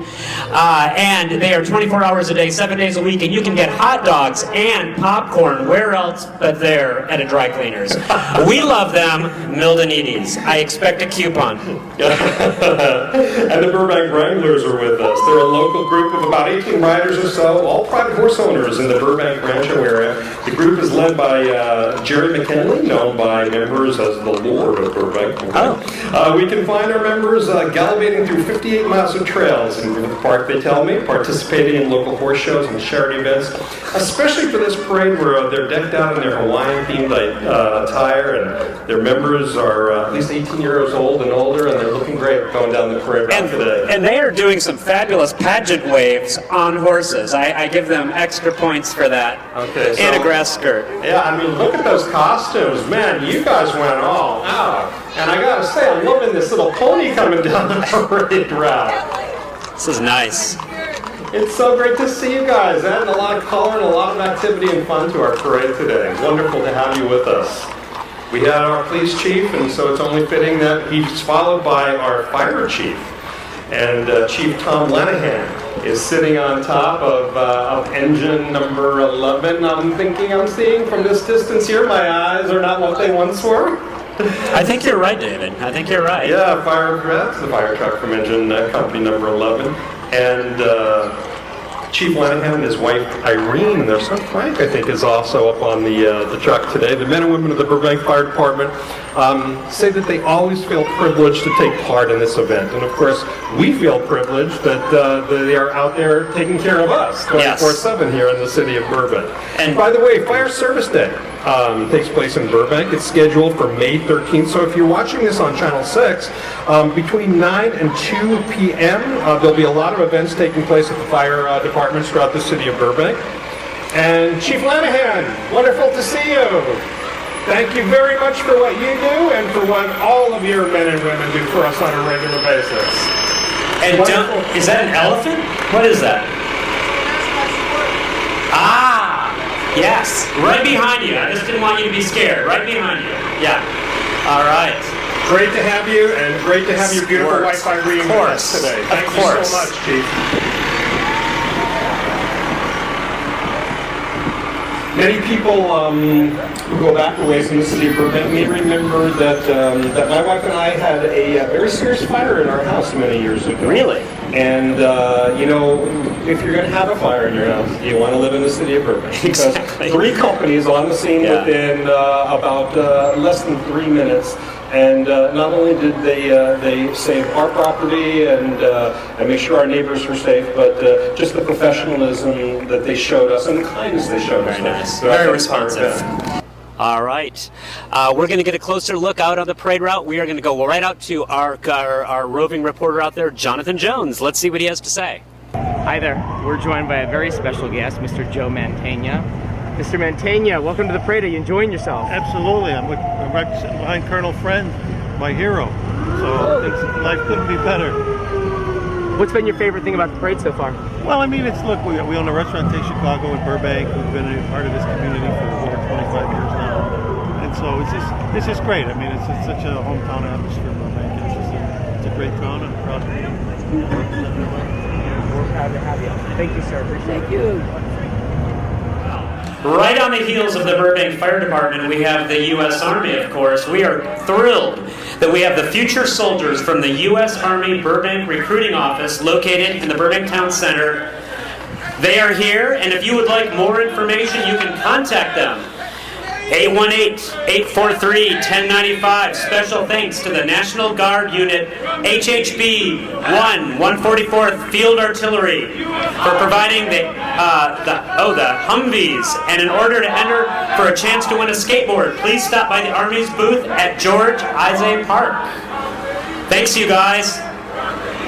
And they are 24 hours a day, 7 days a week, and you can get hot dogs and popcorn. Where else but there at a dry cleaners? We love them, Milt and Edie's. I expect a coupon. And the Burbank Wranglers are with us. They're a local group of about 18 riders or so, all private horse owners in the Burbank Rancho area. The group is led by Jerry McKinley, known by members as the Lord of Burbank. We can find our members gallivanting through 58 miles of trails in the park, they tell me, participating in local horse shows and charity events, especially for this parade where they're decked out in their Hawaiian-themed attire, and their members are at least 18 years old and older, and they're looking great going down the parade route today. And they are doing some fabulous pageant waves on horses. I give them extra points for that. Okay, so, and a grass skirt. Yeah, I mean, look at those costumes. Man, you guys went all out. And I gotta say, I'm loving this little pony coming down the parade route. This is nice. It's so great to see you guys. Adding a lot of color and a lot of activity and fun to our parade today. Wonderful to have you with us. We had our police chief, and so it's only fitting that he's followed by our fire chief. And Chief Tom Lenihan is sitting on top of engine number 11. I'm seeing from this distance here, my eyes are not what they once were. I think you're right, David. I think you're right. Yeah, that's the fire truck from engine company number 11. And Chief Lenihan and his wife Irene and their son Frank, I think, is also up on the truck today. The men and women of the Burbank Fire Department say that they always feel privileged to take part in this event. And of course, we feel privileged that they are out there taking care of us 24/7 here in the city of Burbank. And by the way, Fire Service Day takes place in Burbank. It's scheduled for May 13th. So if you're watching this on Channel 6, between 9 and 2 p.m., there'll be a lot of events taking place at the fire departments throughout the city of Burbank. And Chief Lenihan, wonderful to see you. Thank you very much for what you do and for what all of your men and women do for us on a regular basis. And is that an elephant? What is that? Ah, yes, right behind you. I just didn't want you to be scared. Right behind you. Yeah. All right. Great to have you, and great to have your beautiful wife Irene with us today. Thank you so much, Chief. Many people who go back a ways in the city of Burbank may remember that my wife and I had a very serious fire in our house many years ago. Really? And, if you're going to have a fire in your house, you want to live in the city of Burbank. Because Exactly. 3 companies on the scene within about less than 3 minutes. And not only did they save our property and make sure our neighbors were safe, but just the professionalism that they showed us and the kindness they showed us. Very nice. So Very responsive. All right. We're going to get a closer look out on the parade route. We are going to go right out to our roving reporter out there, Jonathan Jones. Let's see what he has to say. Hi there. We're joined by a very special guest, Mr. Joe Mantegna. Mr. Mantegna, welcome to the parade. Are you enjoying yourself? Absolutely. I'm right behind Colonel Friend, my hero. So life couldn't be better. What's been your favorite thing about the parade so far? Well, I mean, look, we own a restaurant in Chicago in Burbank. We've been a part of this community for over 25 years now. And so it's just great. I mean, it's such a hometown atmosphere in Burbank. It's a great town, and I'm proud to be here. We're proud to have you. Thank you, sir. Appreciate it. Thank you. Right on the heels of the Burbank Fire Department, we have the U.S. Army, of course. We are thrilled that we have the future soldiers from the U.S. Army Burbank Recruiting Office located in the Burbank Town Center. They are here, and if you would like more information, you can contact them. 818-843-1095. Special thanks to the National Guard Unit HHB 144th Field Artillery for providing the Humvees. And in order to enter for a chance to win a skateboard, please stop by the Army's booth at George Isay Park. Thanks, you guys.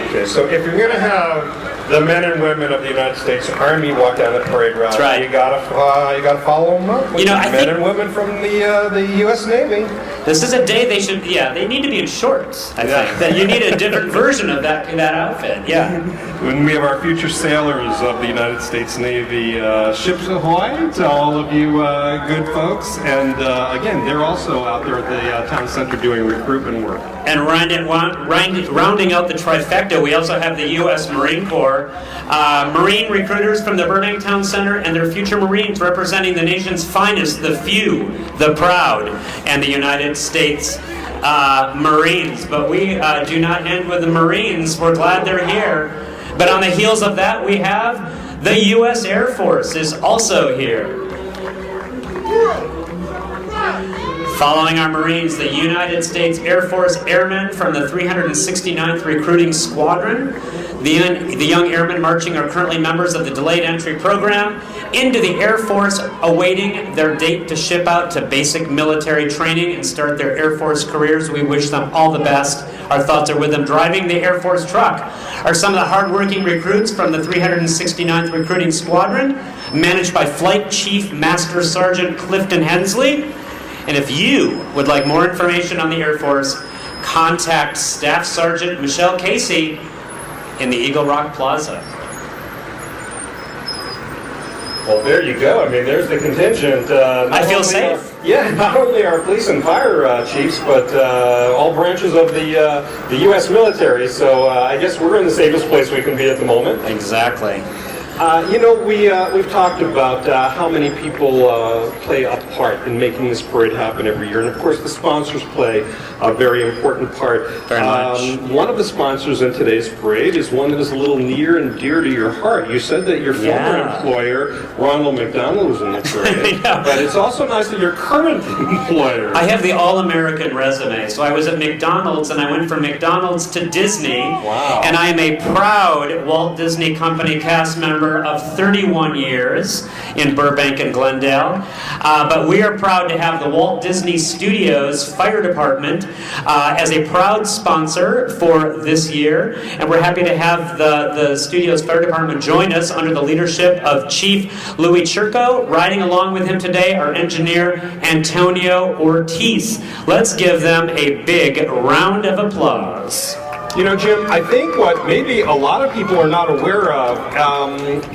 Okay, so if you're going to have the men and women of the United States Army walk down the parade route, That's right. you gotta follow them up with I men think and women from the U.S. Navy. This is a day they should, they need to be in shorts, I think. That you need a different version of that outfit, When we have our future sailors of the United States Navy, ships ahoy to all of you good folks. And again, they're also out there at the town center doing recruitment work. And rounding out the trifecta, we also have the U.S. Marine Corps. Marine recruiters from the Burbank Town Center and their future Marines representing the nation's finest, the few, the proud, and the United States Marines. But we do not end with the Marines. We're glad they're here. But on the heels of that, we have The U.S. Air Force is also here. Following our Marines, the United States Air Force Airmen from the 369th Recruiting Squadron. The young airmen marching are currently members of the Delayed Entry Program into the Air Force, awaiting their date to ship out to basic military training and start their Air Force careers. We wish them all the best. Our thoughts are with them. Driving the Air Force truck are some of the hardworking recruits from the 369th Recruiting Squadron, managed by Flight Chief Master Sergeant Clifton Hensley. And if you would like more information on the Air Force, contact Staff Sergeant Michelle Casey in the Eagle Rock Plaza. Well, there you go. I mean, there's the contingent. I feel safe. Not only our police and fire chiefs, but all branches of the U.S. military. So I guess we're in the safest place we can be at the moment. Exactly. We've talked about how many people play a part in making this parade happen every year, and of course the sponsors play a very important part. Very much. One of the sponsors in today's parade is one that is a little near and dear to your heart. You said that your former employer, Ronald McDonald, was in the parade, but it's also nice that your current employer. I have the all-American resume, so I was at McDonald's, and I went from McDonald's to Disney. Wow. And I am a proud Walt Disney Company cast member of 31 years in Burbank and Glendale. But we are proud to have the Walt Disney Studios Fire Department as a proud sponsor for this year. And we're happy to have the Studios Fire Department join us under the leadership of Chief Louis Chirco. Riding along with him today, our engineer Antonio Ortiz. Let's give them a big round of applause. You know, Jim, I think what maybe a lot of people are not aware of,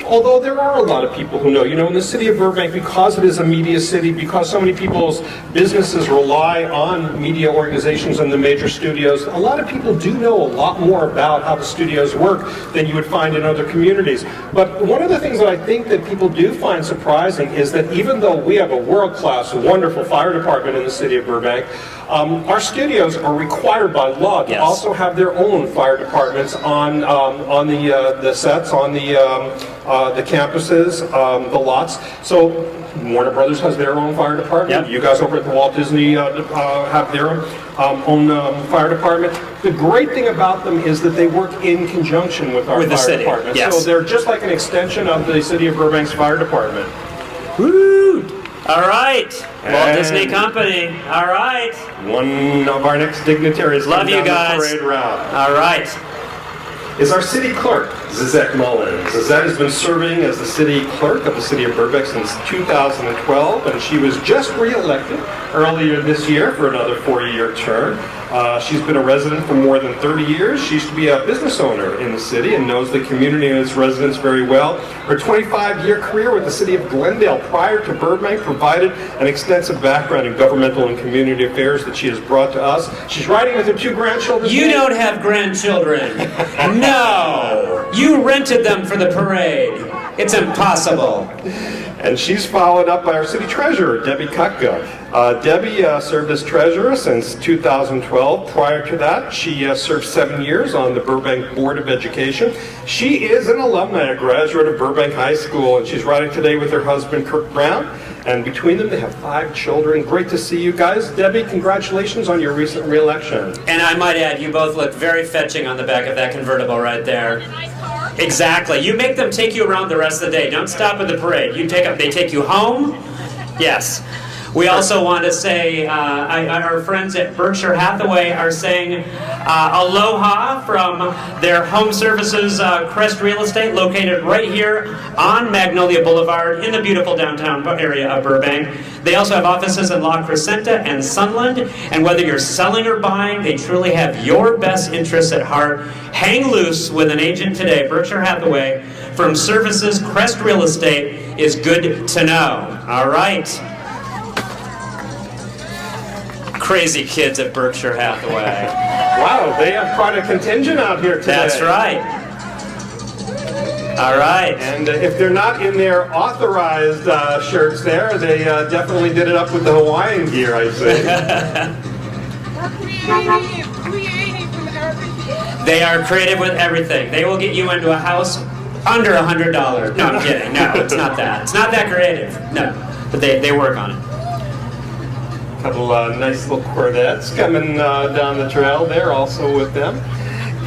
although there are a lot of people who know, in the city of Burbank, because it is a media city, because so many people's businesses rely on media organizations and the major studios, a lot of people do know a lot more about how the studios work than you would find in other communities. But one of the things that I think that people do find surprising is that even though we have a world-class, wonderful fire department in the city of Burbank, our studios are required by law to also have their own fire departments on the sets, on the campuses, the lots. So Warner Brothers has their own fire department. You guys over at the Walt Disney have their own fire department. The great thing about them is that they work in conjunction with our fire department. So they're just like an extension of the city of Burbank's fire department. Woo! All right, Walt Disney Company. All right. One of our next dignitaries. Love you guys. The parade route. All right. Is our city clerk, Zizette Mullins. Zizette has been serving as the city clerk of the city of Burbank since 2012, and she was just re-elected earlier this year for another 4-year term. She's been a resident for more than 30 years. She used to be a business owner in the city and knows the community and its residents very well. Her 25-year career with the city of Glendale prior to Burbank provided an extensive background in governmental and community affairs that she has brought to us. She's riding with her 2 grandchildren. You don't have grandchildren. No. You rented them for the parade. It's impossible. And she's followed up by our city treasurer, Debbie Kutka. Debbie served as treasurer since 2012. Prior to that, she served 7 years on the Burbank Board of Education. She is an alumni, a graduate of Burbank High School, and she's riding today with her husband, Kirk Brown. And between them, they have 5 children. Great to see you guys. Debbie, congratulations on your recent re-election. And I might add, you both look very fetching on the back of that convertible right there. Exactly. You make them take you around the rest of the day. Don't stop at the parade. They take you home. Yes. We also want to say, our friends at Berkshire Hathaway are saying aloha from their home services, Crest Real Estate, located right here on Magnolia Boulevard in the beautiful downtown area of Burbank. They also have offices in La Crescenta and Sunland, and whether you're selling or buying, they truly have your best interests at heart. Hang loose with an agent today. Berkshire Hathaway from Services Crest Real Estate is good to know. All right. Crazy kids at Berkshire Hathaway. Wow, they have quite a contingent out here today. That's right. All right. And if they're not in their authorized shirts there, they definitely did it up with the Hawaiian gear, I say. They are creative with everything. They will get you into a house Under $100. No, I'm kidding. No, it's not that. It's not that creative. No, but they work on it. Couple nice little Corvettes coming down the trail there, also with them.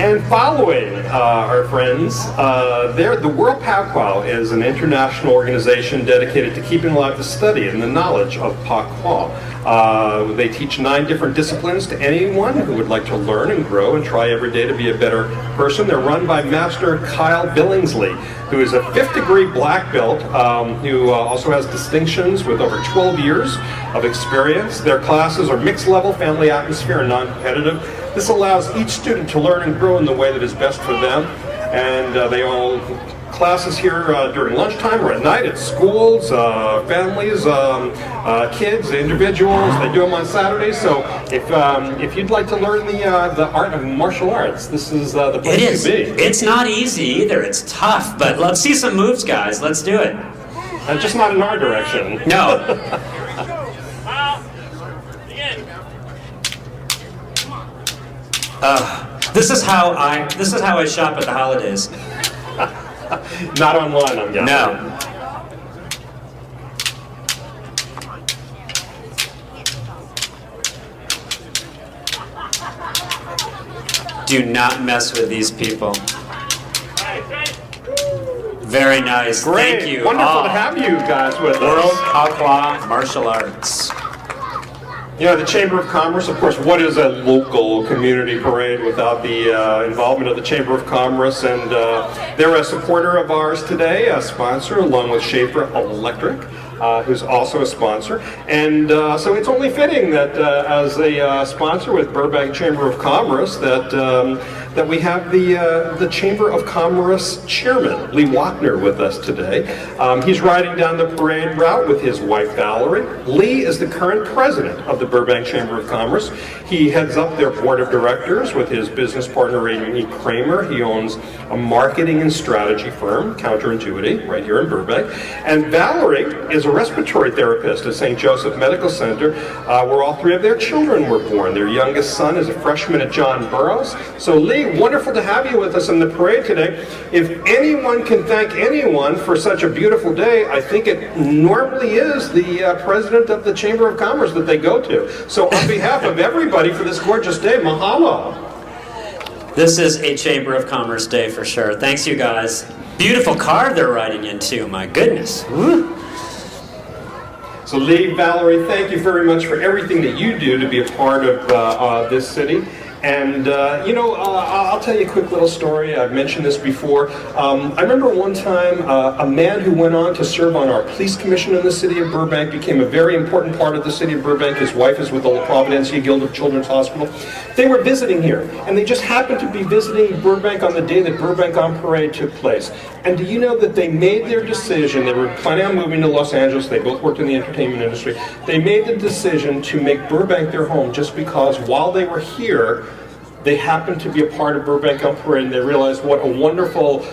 And following our friends, the World Powwow is an international organization dedicated to keeping alive the study and the knowledge of Pakwa. They teach 9 different disciplines to anyone who would like to learn and grow and try every day to be a better person. They're run by Master Kyle Billingsley, who is a 5th degree black belt, who also has distinctions with over 12 years of experience. Their classes are mixed level, family atmosphere, and non-competitive. This allows each student to learn and grow in the way that is best for them. And they all classes here during lunchtime or at night at schools, families, kids, individuals. They do them on Saturdays. So if you'd like to learn the art of martial arts, this is the place to be. It's not easy either. It's tough. But let's see some moves, guys. Let's do it. Just not in our direction. No. This is how I shop at the holidays. Not online, I'm guessing. No. Do not mess with these people. Very nice. Great. Thank you. Wonderful to have you guys with World us. Pakwa Martial Arts. You know, the Chamber of Commerce, of course, what is a local community parade without the involvement of the Chamber of Commerce? And they're a supporter of ours today, a sponsor, along with Schaefer Electric, who's also a sponsor. And so it's only fitting that as a sponsor with Burbank Chamber of Commerce that we have the Chamber of Commerce Chairman, Lee Wapner, with us today. He's riding down the parade route with his wife, Valerie. Lee is the current president of the Burbank Chamber of Commerce. He heads up their board of directors with his business partner, Amy Kramer. He owns a marketing and strategy firm, Counterintuity, right here in Burbank. And Valerie is a respiratory therapist at St. Joseph Medical Center, where all 3 of their children were born. Their youngest son is a freshman at John Burroughs. So Lee, wonderful to have you with us in the parade today. If anyone can thank anyone for such a beautiful day, I think it normally is the president of the Chamber of Commerce that they go to. So on behalf of everybody for this gorgeous day, mahalo. This is a Chamber of Commerce day for sure. Thanks, you guys. Beautiful car they're riding into. My goodness. Woo. So Lee, Valerie, thank you very much for everything that you do to be a part of this city. And, I'll tell you a quick little story. I've mentioned this before. I remember one time a man who went on to serve on our police commission in the city of Burbank became a very important part of the city of Burbank. His wife is with the La Providencia Guild of Children's Hospital. They were visiting here, and they just happened to be visiting Burbank on the day that Burbank on Parade took place. And do you know that they made their decision? They were planning on moving to Los Angeles. They both worked in the entertainment industry. They made the decision to make Burbank their home just because while they were here, they happened to be a part of Burbank on Parade, and they realized what a wonderful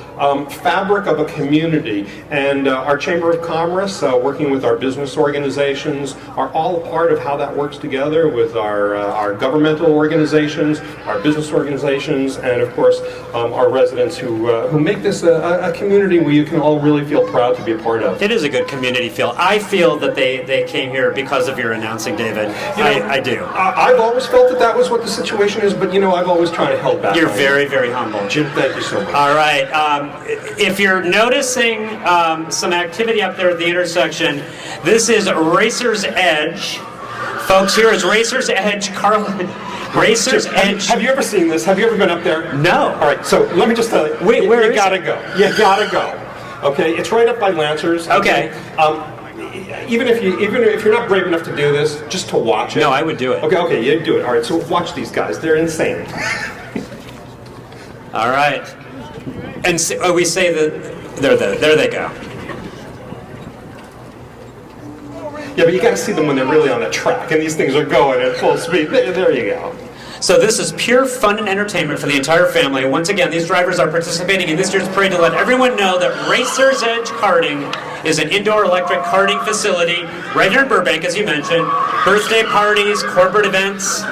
fabric of a community. And our Chamber of Commerce, working with our business organizations, are all a part of how that works together with our governmental organizations, our business organizations, and of course our residents who make this a community where you can all really feel proud to be a part of. It is a good community feel. I feel that they came here because of your announcing, David. I do. I've always felt that was what the situation is, but I've always tried to hold back. You're very, very humble. Jim, thank you so much. All right. If you're noticing some activity up there at the intersection, this is Racer's Edge. Folks, here is Racer's Edge. Racer's Edge. Have you ever seen this? Have you ever been up there? No. All right, so let me just tell you. Wait, where you gotta go. You gotta go. Okay, it's right up by Lancers. Okay. Even if you're not brave enough to do this, just to watch it. No, I would do it. Okay, you do it. All right, so watch these guys. They're insane. All right. And we say that there they go. Yeah, but you got to see them when they're really on the track, and these things are going at full speed. There you go. So this is pure fun and entertainment for the entire family. Once again, these drivers are participating in this year's parade to let everyone know that Racer's Edge Karting is an indoor electric karting facility right here in Burbank, as you mentioned. Birthday parties, corporate events.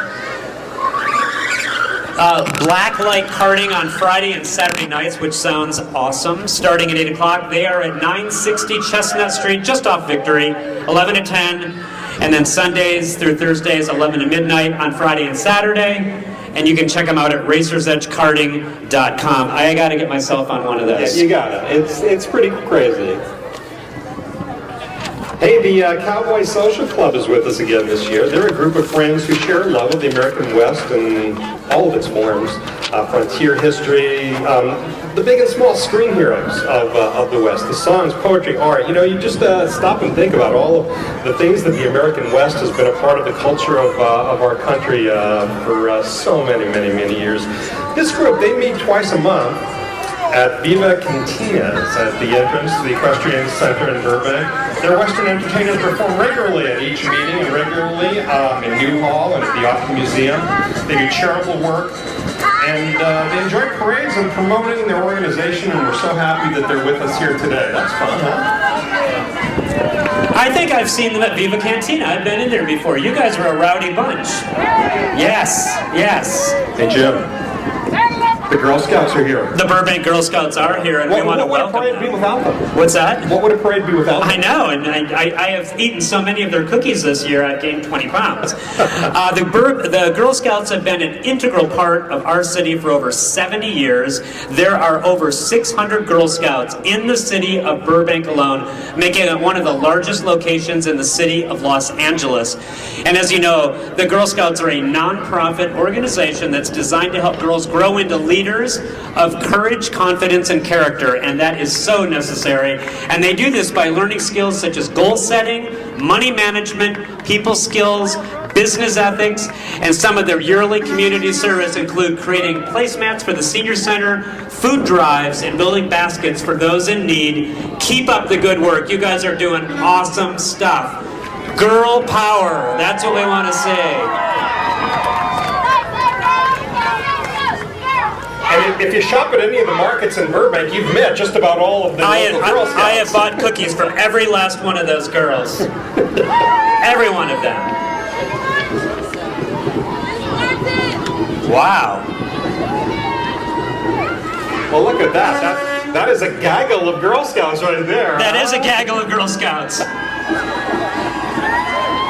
Blacklight karting on Friday and Saturday nights, which sounds awesome, starting at 8 o'clock. They are at 960 Chestnut Street, just off Victory, 11 to 10. And then Sundays through Thursdays, 11 to midnight on Friday and Saturday. And you can check them out at racersedgekarting.com. I got to get myself on one of those. Yeah, you got it. It's pretty crazy. Hey, the Cowboy Social Club is with us again this year. They're a group of friends who share a love of the American West and all of its forms, frontier history, the big and small screen heroes of the West, the songs, poetry, art. You know, you just stop and think about all of the things that the American West has been a part of the culture of our country for so many years. This group, they meet twice a month at Viva Cantinas at the entrance to the Equestrian Center in Burbank. Their Western entertainers perform regularly at each meeting and regularly in Newhall and at the Opera Museum. They do charitable work and they enjoy parades and promoting their organization, and we're so happy that they're with us here today. That's fun, huh? I think I've seen them at Viva Cantina. I've been in there before. You guys were a rowdy bunch. Yes. Hey, Jim. The Girl Scouts are here. The Burbank Girl Scouts are here, and we want to welcome them. What would a parade be without them? What's that? What would a parade be without them? I know, and I have eaten so many of their cookies this year, I've gained 20 pounds. The Girl Scouts have been an integral part of our city for over 70 years. There are over 600 Girl Scouts in the city of Burbank alone, making it one of the largest locations in the city of Los Angeles. And as you know, the Girl Scouts are a non-profit organization that's designed to help girls grow into leaders of courage, confidence, and character, and that is so necessary. And they do this by learning skills such as goal setting, money management, people skills, business ethics, and some of their yearly community service include creating placemats for the senior center, food drives, and building baskets for those in need. Keep up the good work. You guys are doing awesome stuff. Girl power, that's what we want to say. And if you shop at any of the markets in Burbank, you've met just about all of the local Girl Scouts. I have bought cookies from every last one of those girls. Every one of them. Wow. Well, look at that. That is a gaggle of Girl Scouts right there. That is a gaggle of Girl Scouts.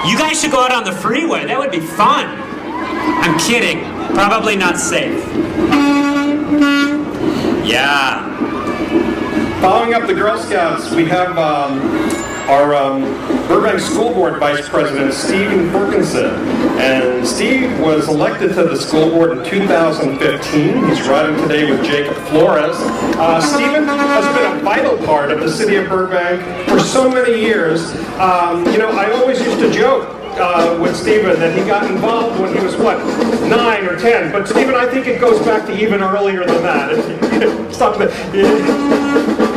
You guys should go out on the freeway. That would be fun. I'm kidding. Probably not safe. Yeah. Following up the Girl Scouts, we have our Burbank School Board Vice President, Stephen Perkinson. And Steve was elected to the school board in 2015. He's riding today with Jacob Flores. Stephen has been a vital part of the city of Burbank for so many years. You know, I always used to joke with Stephen that he got involved when he was, 9 or 10. But Stephen, I think it goes back to even earlier than that.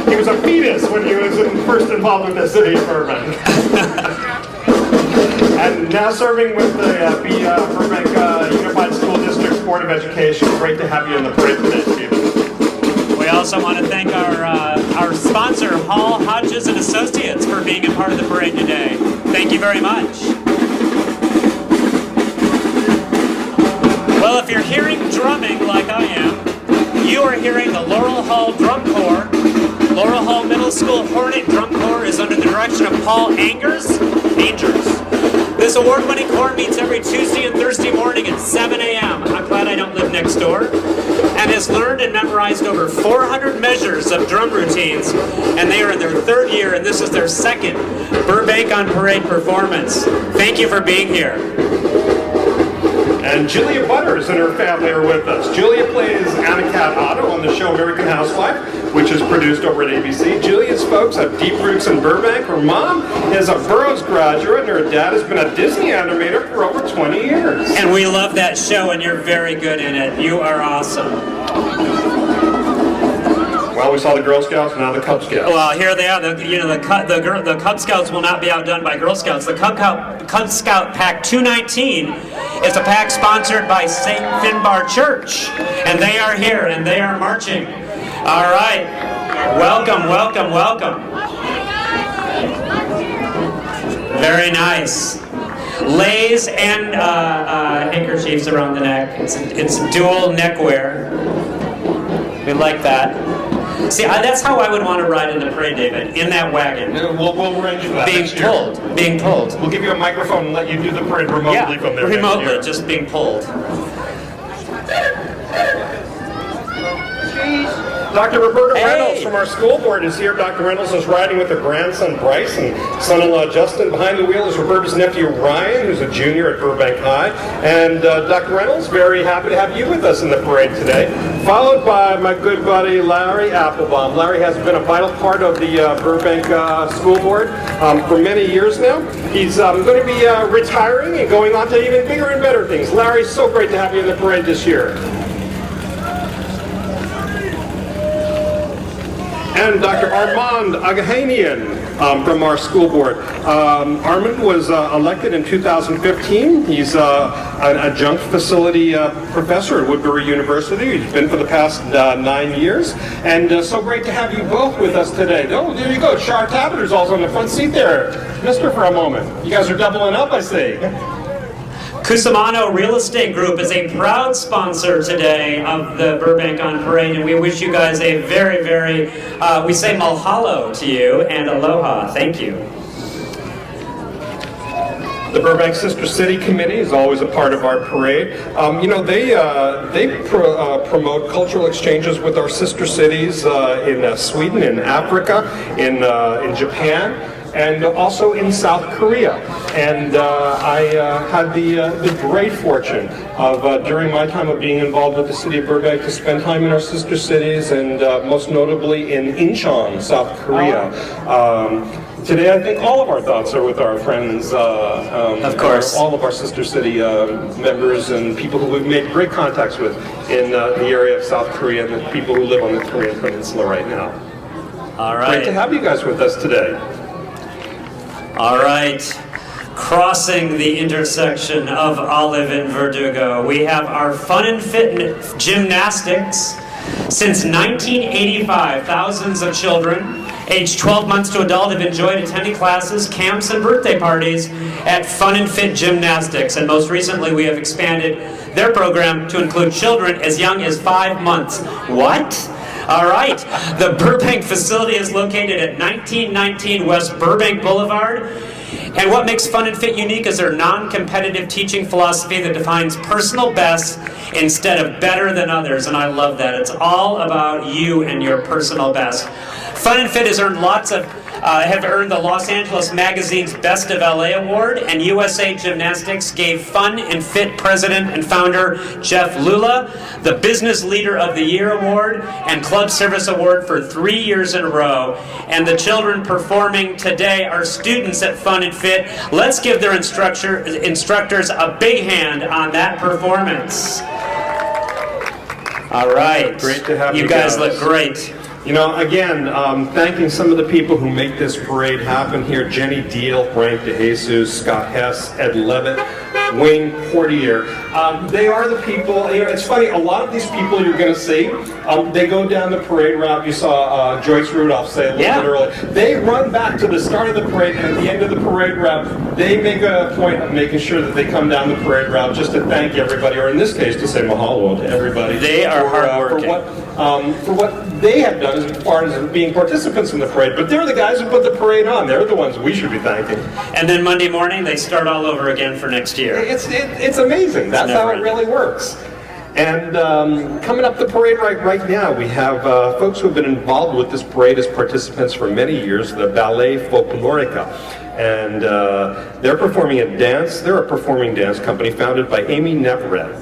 He was a fetus when he was first involved with the city of Burbank. And now serving with the Burbank Unified School District's Board of Education. Great to have you in the parade today, Stephen. We also want to thank our sponsor, Hall, Hodges & Associates, for being a part of the parade today. Thank you very much. Well, if you're hearing drumming like I am, you are hearing the Laurel Hall Drum Corps. Laurel Hall Middle School Hornet Drum Corps is under the direction of Paul Angers. This award-winning corps meets every Tuesday and Thursday morning at 7 a.m. I'm glad I don't live next door. And has learned and memorized over 400 measures of drum routines. And they are in their third year, and this is their second Burbank on Parade performance. Thank you for being here. And Julia Butters and her family are with us. Julia plays Anna Cat Otto on the show American Housewife, which is produced over at ABC. Julia's folks have deep roots in Burbank. Her mom is a Burroughs graduate, and her dad has been a Disney animator for over 20 years. And we love that show, and you're very good in it. You are awesome. Well, we saw the Girl Scouts, now the Cub Scouts. Well, here they are. The Cub Scouts will not be outdone by Girl Scouts. The Cub Scout Pack 219 is a pack sponsored by St. Finbar Church, and they are here and they are marching. All right, welcome, welcome, welcome. Very nice. Leis and handkerchiefs. handkerchiefs around the neck. It's dual neckwear. We like that. See, that's how I would want to ride in the parade, David, in that wagon. We'll arrange for that next year. Being pulled. We'll give you a microphone and let you do the parade remotely from there. Remotely, just being pulled. Dr. Roberta Reynolds from our school board is here. Dr. Reynolds is riding with her grandson Bryce and son-in-law Justin. Behind the wheel is Roberta's nephew Ryan, who's a junior at Burbank High. And Dr. Reynolds, very happy to have you with us in the parade today. Followed by my good buddy Larry Applebaum. Larry has been a vital part of the Burbank School Board for many years now. He's going to be retiring and going on to even bigger and better things. Larry, so great to have you in the parade this year. And Dr. Armand Agahanian from our school board. Armand was elected in 2015. He's an adjunct facility professor at Woodbury University. He's been for the past 9 years. And so great to have you both with us today. Oh, there you go. Char Tabbiter's also in the front seat there. Mister, for a moment. You guys are doubling up, I see. Cusimano Real Estate Group is a proud sponsor today of the Burbank on Parade, and we wish you guys a very, very, we say mahalo to you and aloha. Thank you. The Burbank Sister City Committee is always a part of our parade. They promote cultural exchanges with our sister cities in Sweden, in Africa, in Japan, and also in South Korea. And I had the great fortune of, during my time of being involved with the city of Burbank, to spend time in our sister cities, and most notably in Incheon, South Korea. Today, I think all of our thoughts are with our friends, of course, all of our sister city members and people who we've made great contacts with in the area of South Korea, and the people who live on the Korean Peninsula right now. All right. Great to have you guys with us today. All right, crossing the intersection of Olive and Verdugo, we have our Fun and Fit Gymnastics. Since 1985, thousands of children aged 12 months to adult have enjoyed attending classes, camps, and birthday parties at Fun and Fit Gymnastics. And most recently, we have expanded their program to include children as young as 5 months. What? All right, the Burbank facility is located at 1919 West Burbank Boulevard. And what makes Fun and Fit unique is their non-competitive teaching philosophy that defines personal best instead of better than others. And I love that. It's all about you and your personal best. Fun and Fit has earned have earned the Los Angeles Magazine's Best of LA Award, and USA Gymnastics gave Fun and Fit president and founder Jeff Lula the Business Leader of the Year Award and Club Service Award for 3 years in a row. And the children performing today are students at Fun and Fit. Let's give their instructors a big hand on that performance. All right. Great to have you guys look great. You know, again, thanking some of the people who make this parade happen here: Jenny Deal, Frank DeJesus, Scott Hess, Ed Levitt, Wayne Portier. They are the people, you know, it's funny, a lot of these people you're going to see, they go down the parade route. You saw Joyce Rudolph say a little bit earlier. They run back to the start of the parade, and at the end of the parade route, they make a point of making sure that they come down the parade route just to thank everybody, or in this case, to say mahalo to everybody. They are hardworking. For what they have done as far as being participants in the parade. But they're the guys who put the parade on. They're the ones we should be thanking. And then Monday morning, they start all over again for next year. It's amazing. That's how it really works. And coming up the parade right now, we have folks who have been involved with this parade as participants for many years, the Ballet Folklorica. And they're performing a dance. They're a performing dance company founded by Amy Nevret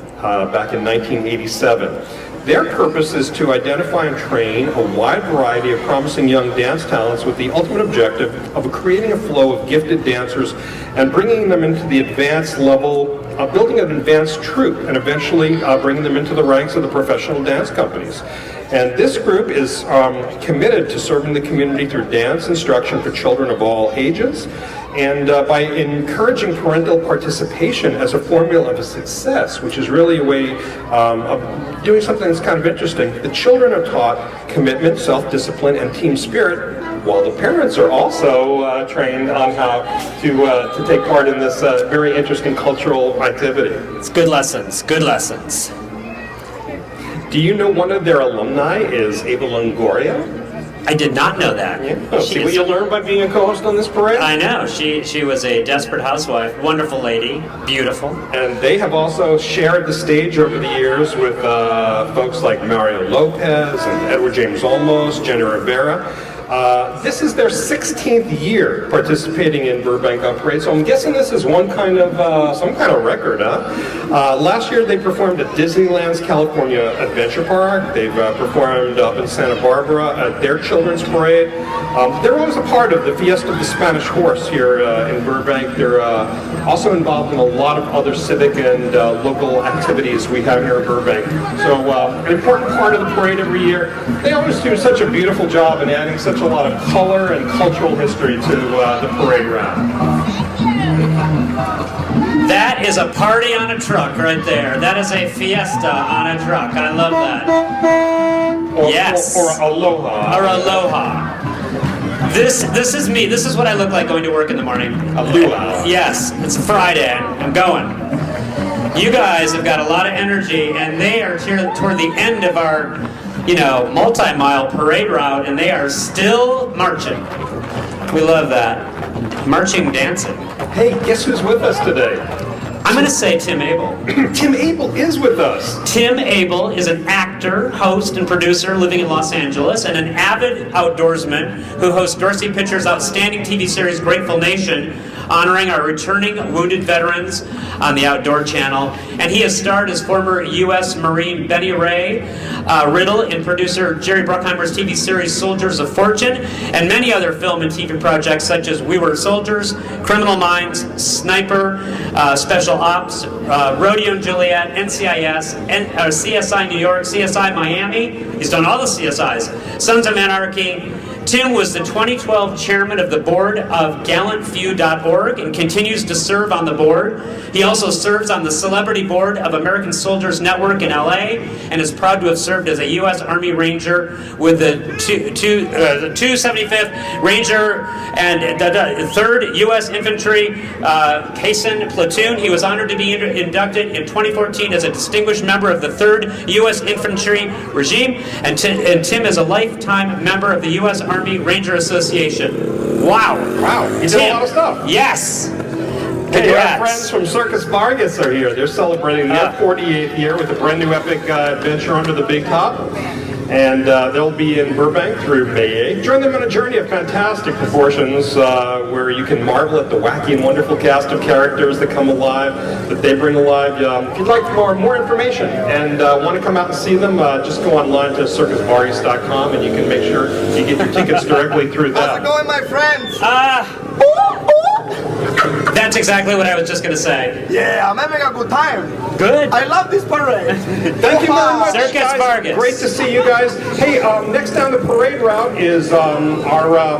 back in 1987. Their purpose is to identify and train a wide variety of promising young dance talents with the ultimate objective of creating a flow of gifted dancers and bringing them into the advanced level, building an advanced troupe, and eventually bringing them into the ranks of the professional dance companies. And this group is committed to serving the community through dance instruction for children of all ages, and by encouraging parental participation as a formula of a success, which is really a way of doing something that's kind of interesting. The children are taught commitment, self-discipline, and team spirit while the parents are also trained on how to take part in this very interesting cultural activity. It's good lessons, good lessons. Do you know one of their alumni is Ava Longoria? I did not know that. Yeah. See what you learn by being a co-host on this parade? I know. She was a desperate housewife. Wonderful lady. Beautiful. And they have also shared the stage over the years with folks like Mario Lopez and Edward James Olmos, Jenny Rivera. This is their 16th year participating in Burbank On Parade, so I'm guessing this is some kind of record, huh? Last year they performed at Disneyland's California Adventure Park. They've performed up in Santa Barbara at their children's parade. They're always a part of the Fiesta of the Spanish Horse here in Burbank. They're also involved in a lot of other civic and local activities we have here in Burbank. So an important part of the parade every year. They always do such a beautiful job in adding such a lot of color and cultural history to the parade route. That is a party on a truck right there. That is a fiesta on a truck. I love that. Yes. Or aloha. Or aloha. This is me. This is what I look like going to work in the morning. Aloha. Yes, it's Friday. I'm going. You guys have got a lot of energy, and they are here toward the end of our multi-mile parade route, and they are still marching. We love that. Marching, dancing. Hey, guess who's with us today? I'm going to say Tim Abel. Tim Abel is with us. Tim Abel is an actor, host, and producer living in Los Angeles, and an avid outdoorsman who hosts Dorsey Pictures' outstanding TV series Grateful Nation, honoring our returning wounded veterans on the Outdoor Channel. And he has starred as former U.S. Marine Benny Ray Riddle in producer Jerry Bruckheimer's TV series Soldiers of Fortune, and many other film and TV projects such as We Were Soldiers, Criminal Minds, Sniper, Special Ops, Rodeo and Juliet, NCIS, CSI New York, CSI Miami. He's done all the CSIs. Sons of Anarchy. Tim was the 2012 chairman of the board of GallantFew.org and continues to serve on the board. He also serves on the celebrity board of American Soldiers Network in LA and is proud to have served as a U.S. Army Ranger with the 275th Ranger and the 3rd U.S. Infantry Caisson Platoon. He was honored to be inducted in 2014 as a distinguished member of the 3rd U.S. Infantry Regime, and Tim is a lifetime member of the U.S. Army Ranger Association. Wow. Wow, you did a lot of stuff. Yes. Hey, our friends from Circus Vargas are here. They're celebrating their 48th year with a brand new epic adventure under the big top. And they'll be in Burbank through May 8th. Join them on a journey of fantastic proportions where you can marvel at the wacky and wonderful cast of characters that come alive, that they bring alive. If you'd like more information and want to come out and see them, just go online to circusvargas.com and you can make sure you get your tickets directly through them. How's it going, my friends? That's exactly what I was just going to say. Yeah, I'm having a good time. Good. I love this parade. Thank you very much, Circus guys. Vargas. Great to see you guys. Hey, next down the parade route is our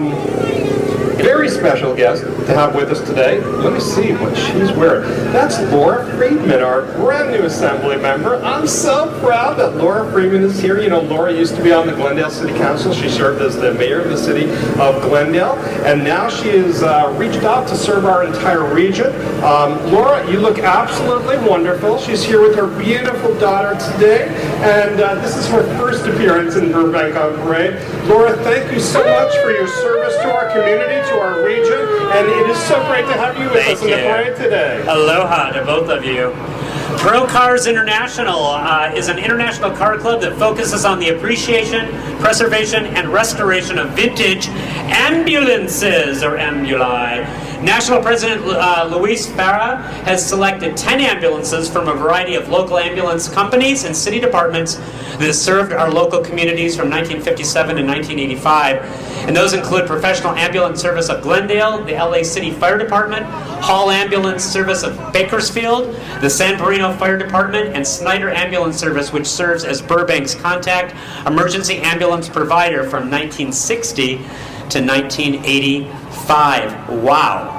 very special guest to have with us today. Let me see what she's wearing. That's Laura Friedman, our brand new assembly member. I'm so proud that Laura Friedman is here. You know, Laura used to be on the Glendale City Council. She served as the mayor of the city of Glendale, and now she has reached out to serve our entire region. Laura, you look absolutely wonderful. She's here with her beautiful daughter today, and this is her first appearance in Burbank on Parade. Laura, thank you so much for your service to our community, to our region, and it is so great to have you with us in the parade today. Aloha to both of you. Pro Cars International is an international car club that focuses on the appreciation, preservation, and restoration of vintage ambulances, or ambuli. National President Luis Farah has selected 10 ambulances from a variety of local ambulance companies and city departments that served our local communities from 1957 to 1985. And those include Professional Ambulance Service of Glendale, the LA City Fire Department, Hall Ambulance Service of Bakersfield, the San Marino Fire Department, and Snyder Ambulance Service, which serves as Burbank's contact emergency ambulance provider from 1960 to 1985. Wow.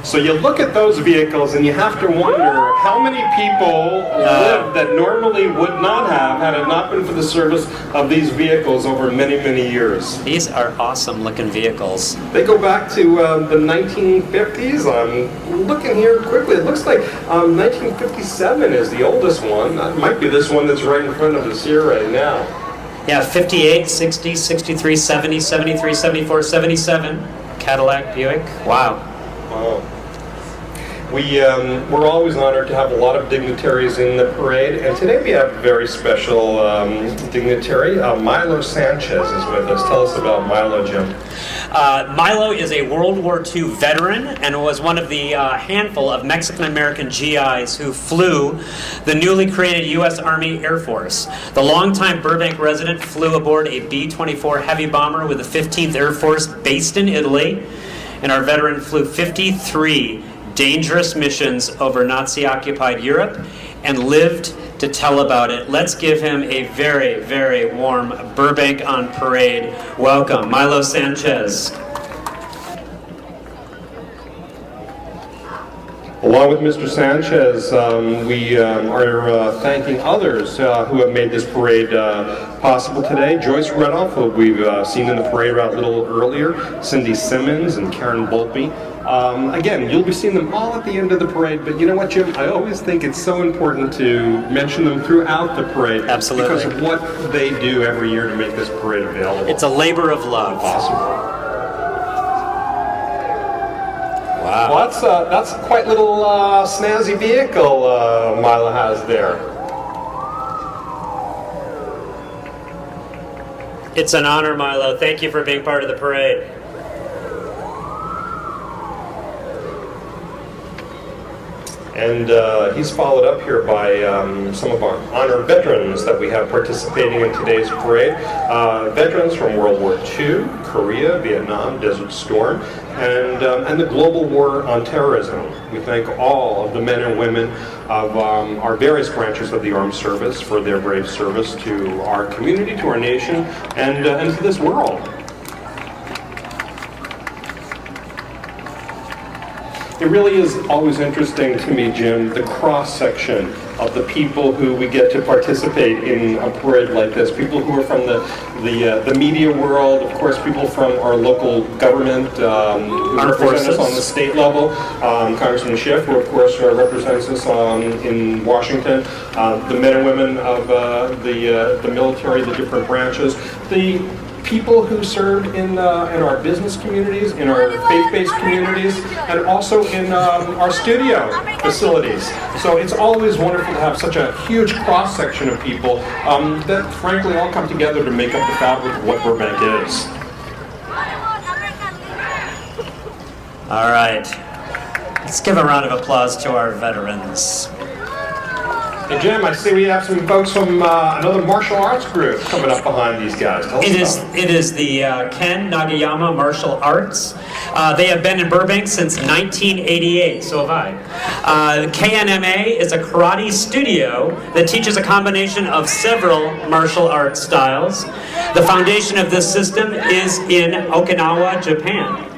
So you look at those vehicles and you have to wonder how many people live that normally would not have had it not been for the service of these vehicles over many, many years. These are awesome looking vehicles. They go back to the 1950s. I'm looking here quickly. It looks like 1957 is the oldest one. That might be this one that's right in front of us here right now. Yeah, 58, 60, 63, 70, 73, 74, 77. Cadillac, Buick. Wow. Wow. We're always honored to have a lot of dignitaries in the parade, and today we have a very special dignitary. Milo Sanchez is with us. Tell us about Milo, Jim. Milo is a World War II veteran and was one of the handful of Mexican-American GIs who flew the newly created U.S. Army Air Force. The longtime Burbank resident flew aboard a B-24 heavy bomber with the 15th Air Force based in Italy, and our veteran flew 53 dangerous missions over Nazi-occupied Europe and lived to tell about it. Let's give him a very, very warm Burbank on Parade welcome. Milo Sanchez. Along with Mr. Sanchez, we are thanking others who have made this parade possible today. Joyce Redoff, who we've seen in the parade route a little earlier, Cindy Simmons and Karen Volpe. Again, you'll be seeing them all at the end of the parade, but you know what, Jim? I always think it's so important to mention them throughout the parade. Absolutely. Because of what they do every year to make this parade available. It's a labor of love. Awesome. Wow. Well, that's a quite little snazzy vehicle Milo has there. It's an honor, Milo. Thank you for being part of the parade. And he's followed up here by some of our honored veterans that we have participating in today's parade. Veterans from World War II, Korea, Vietnam, Desert Storm, and the global war on terrorism. We thank all of the men and women of our various branches of the armed service for their brave service to our community, to our nation, and to this world. It really is always interesting to me, Jim, the cross-section of the people who we get to participate in a parade like this. People who are from the media world, of course, people from our local government who represent us on the state level. Congressman Schiff, who of course represents us in Washington. The men and women of the military, the different branches. The people who serve in our business communities, in our faith-based communities, and also in our studio facilities. So it's always wonderful to have such a huge cross-section of people that frankly all come together to make up the fabric of what Burbank is. All right. Let's give a round of applause to our veterans. Hey Jim, I see we have some folks from another martial arts group coming up behind these guys. Tell us about It is the Ken Nagayama Martial Arts. They have been in Burbank since 1988, so have I. KNMA is a karate studio that teaches a combination of several martial arts styles. The foundation of this system is in Okinawa, Japan.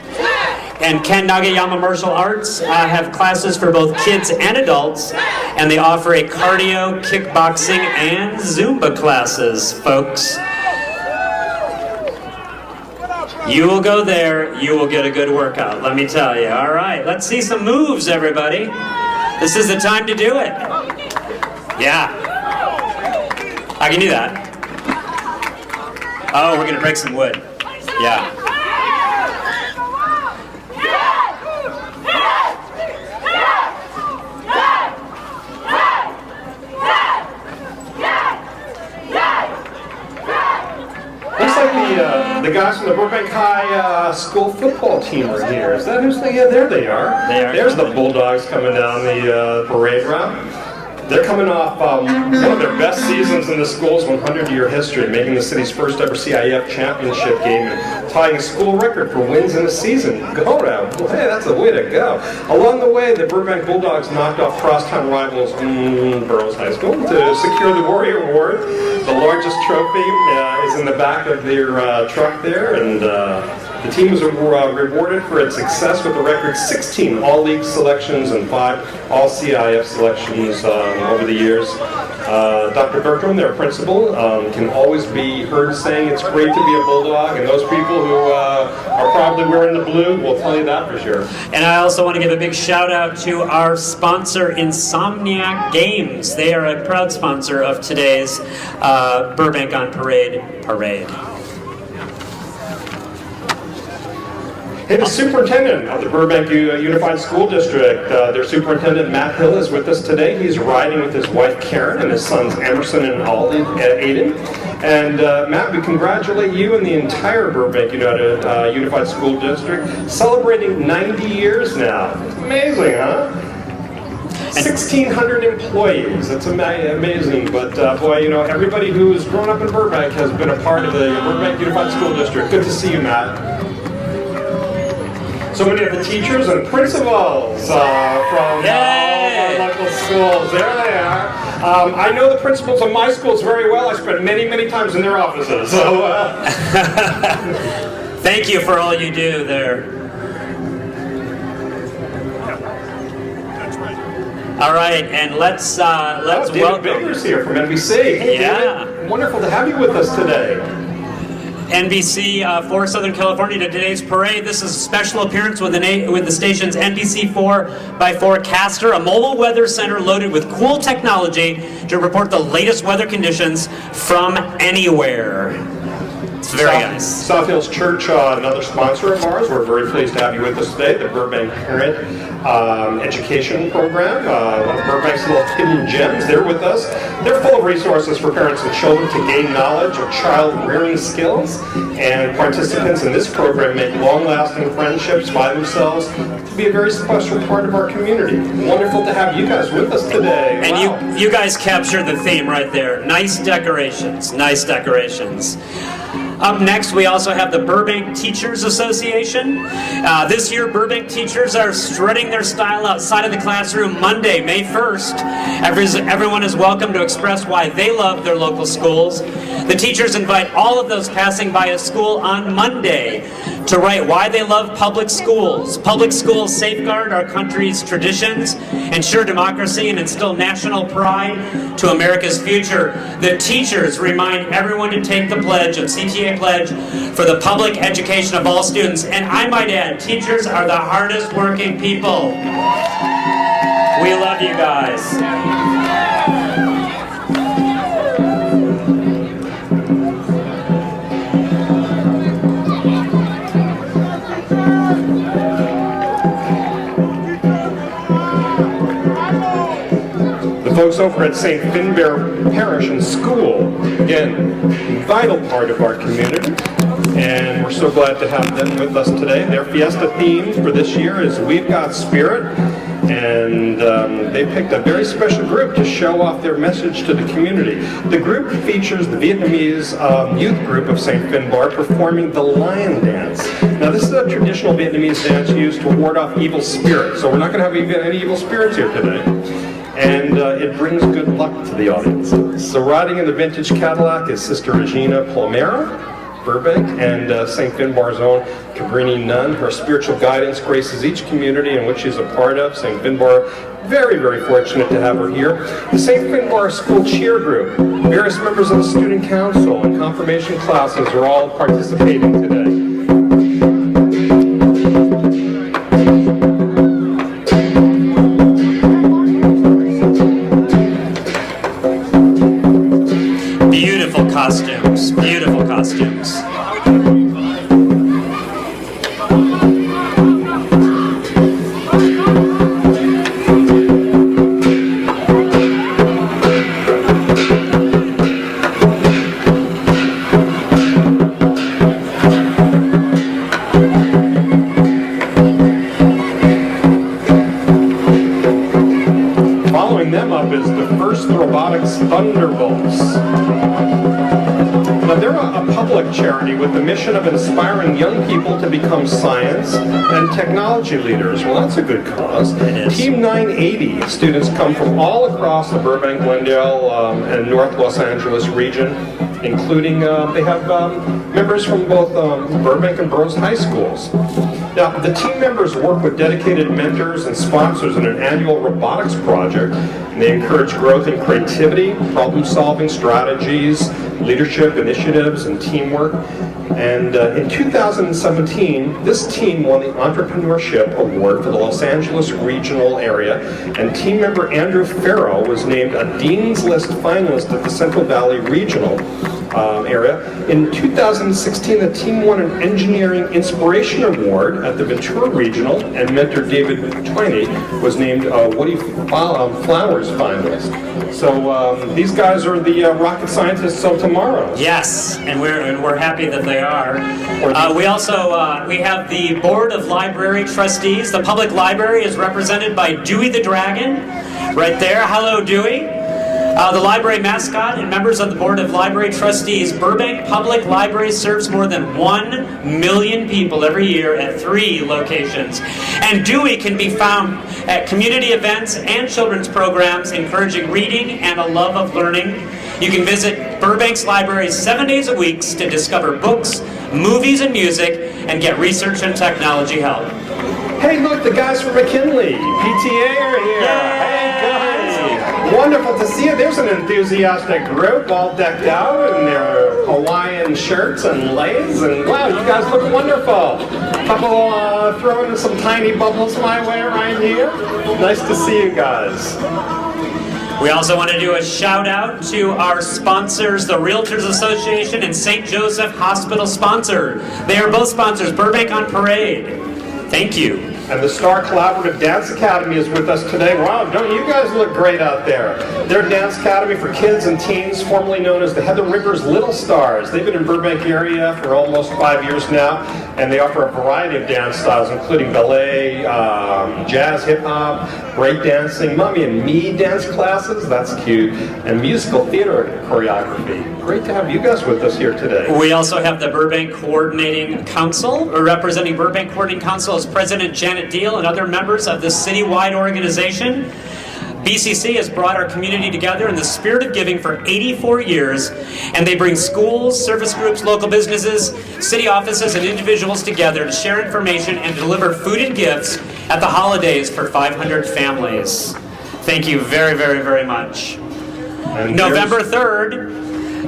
And Ken Nagayama Martial Arts have classes for both kids and adults, and they offer a cardio, kickboxing, and Zumba classes, folks. You will go there, you will get a good workout, let me tell you. All right, let's see some moves, everybody. This is the time to do it. Yeah. I can do that. Oh, we're going to break some wood. Yeah. the guys from the Burbank High school football team are here. Is that who's there? Yeah, there they are. There's the Bulldogs coming down the parade route. They're coming off one of their best seasons in the school's 100-year history, making the city's first ever CIF championship game and tying a school record for wins in a season. Go round. Well, hey, that's the way to go. Along the way, the Burbank Bulldogs knocked off crosstown rivals Burroughs High School to secure the Warrior Award. The largest trophy is in the back of their truck there, and The team was rewarded for its success with a record 16 All-League selections and 5 All-CIF selections over the years. Dr. Bertram, their principal, can always be heard saying it's great to be a Bulldog, and those people who are probably wearing the blue will tell you that for sure. And I also want to give a big shout out to our sponsor, Insomniac Games. They are a proud sponsor of today's Burbank on Parade. Hey, the superintendent of the Burbank Unified School District, their superintendent Matt Hill is with us today. He's riding with his wife Karen and his sons Emerson and Aiden. And Matt, we congratulate you and the entire Burbank Unified School District, celebrating 90 years now. It's amazing, huh? 1,600 employees. That's amazing. But boy, you know, everybody who's grown up in Burbank has been a part of the Burbank Unified School District. Good to see you, Matt. So many of the teachers and principals from all of our local schools. There they are. I know the principals of my schools very well. I spent many, many times in their offices. So thank you for all you do there. All right, and let's David welcome. Biggers here from NBC. Hey, Yeah. David, wonderful to have you with us today. NBC for Southern California to today's parade. This is a special appearance with the station's NBC 4x4 caster, a mobile weather center loaded with cool technology to report the latest weather conditions from anywhere. It's very nice. South Hills Church, another sponsor of ours. We're very pleased to have you with us today. The Burbank Parent Education Program, one of Burbank's little hidden gems. They're with us. They're full of resources for parents and children to gain knowledge of child rearing skills. And participants in this program make long-lasting friendships by themselves to be a very special part of our community. Wonderful to have you guys with us today. And wow. you guys captured the theme right there. Nice decorations. Nice decorations. Up next, we also have the Burbank Teachers Association. This year, Burbank teachers are strutting their style outside of the classroom Monday, May 1st. Everyone is welcome to express why they love their local schools. The teachers invite all of those passing by a school on Monday to write why they love public schools. Public schools safeguard our country's traditions, ensure democracy, and instill national pride to America's future. The teachers remind everyone to take the pledge of CTA Pledge for the public education of all students. And I might add, teachers are the hardest working people. We love you guys. The folks over at St. Finbar Parish and School, again, vital part of our community, and we're so glad to have them with us today. Their fiesta theme for this year is We've Got Spirit, and they picked a very special group to show off their message to the community. The group features the Vietnamese youth group of St. Finbar performing the lion dance. Now this is a traditional Vietnamese dance used to ward off evil spirits, so we're not going to have any evil spirits here today. And it brings good luck to the audience. So riding in the vintage Cadillac is Sister Regina Palmera, Burbank, and St. Finbar's own Cabrini Nun. Her spiritual guidance graces each community in which she's a part of. St. Finbar, very, very fortunate to have her here. The St. Finbar School Cheer Group, various members of the Student Council and confirmation classes are all participating today. Beautiful costumes. Beautiful costumes. Following them up is the first Robotics Thunderbolts. Now, they're a public charity with the mission of inspiring young people to become science and technology leaders. Well, that's a good cause. Team 980 students come from all across the Burbank, Glendale, and North Los Angeles region, including they have members from both Burbank and Burroughs High Schools. Now, the team members work with dedicated mentors and sponsors in an annual robotics project, and they encourage growth in creativity, problem-solving strategies, leadership initiatives, and teamwork. And in 2017, this team won the Entrepreneurship Award for the Los Angeles regional area, and team member Andrew Farrow was named a Dean's List finalist at the Central Valley Regional area. In 2016, the team won an Engineering Inspiration Award at the Ventura Regional, and mentor David Twiney was named Woody Flowers finalist. So these guys are the rocket scientists of tomorrow. Yes, and we're happy that they are. We also we have the Board of Library Trustees. The public library is represented by Dewey the Dragon, right there. Hello, Dewey. The library mascot and members of the Board of Library Trustees. Burbank Public Library serves more than 1 million people every year at 3 locations. And Dewey can be found at community events and children's programs encouraging reading and a love of learning. You can visit Burbank's libraries 7 days a week to discover books, movies, and music, and get research and technology help. Hey, look, the guys from McKinley, PTA are here. Hey, guys. Wonderful to see you. There's an enthusiastic group all decked out in their Hawaiian shirts and leis, and wow, you guys look wonderful. Couple throwing some tiny bubbles my way right here. Nice to see you guys. We also want to do a shout out to our sponsors, the Realtors Association and St. Joseph Hospital sponsor. They are both sponsors, Burbank on Parade. Thank you. And the Star Collaborative Dance Academy is with us today. Wow, don't you guys look great out there? They're a dance academy for kids and teens, formerly known as the Heather Rivers Little Stars. They've been in Burbank area for almost 5 years now, and they offer a variety of dance styles, including ballet, jazz, hip-hop, breakdancing, Mommy and Me dance classes, that's cute, and musical theater choreography. Great to have you guys with us here today. We also have the Burbank Coordinating Council. Representing Burbank Coordinating Council is President Janet Deal and other members of this citywide organization. BCC has brought our community together in the spirit of giving for 84 years, and they bring schools, service groups, local businesses, city offices, and individuals together to share information and deliver food and gifts at the holidays for 500 families. Thank you very, very, very much. And November 3rd,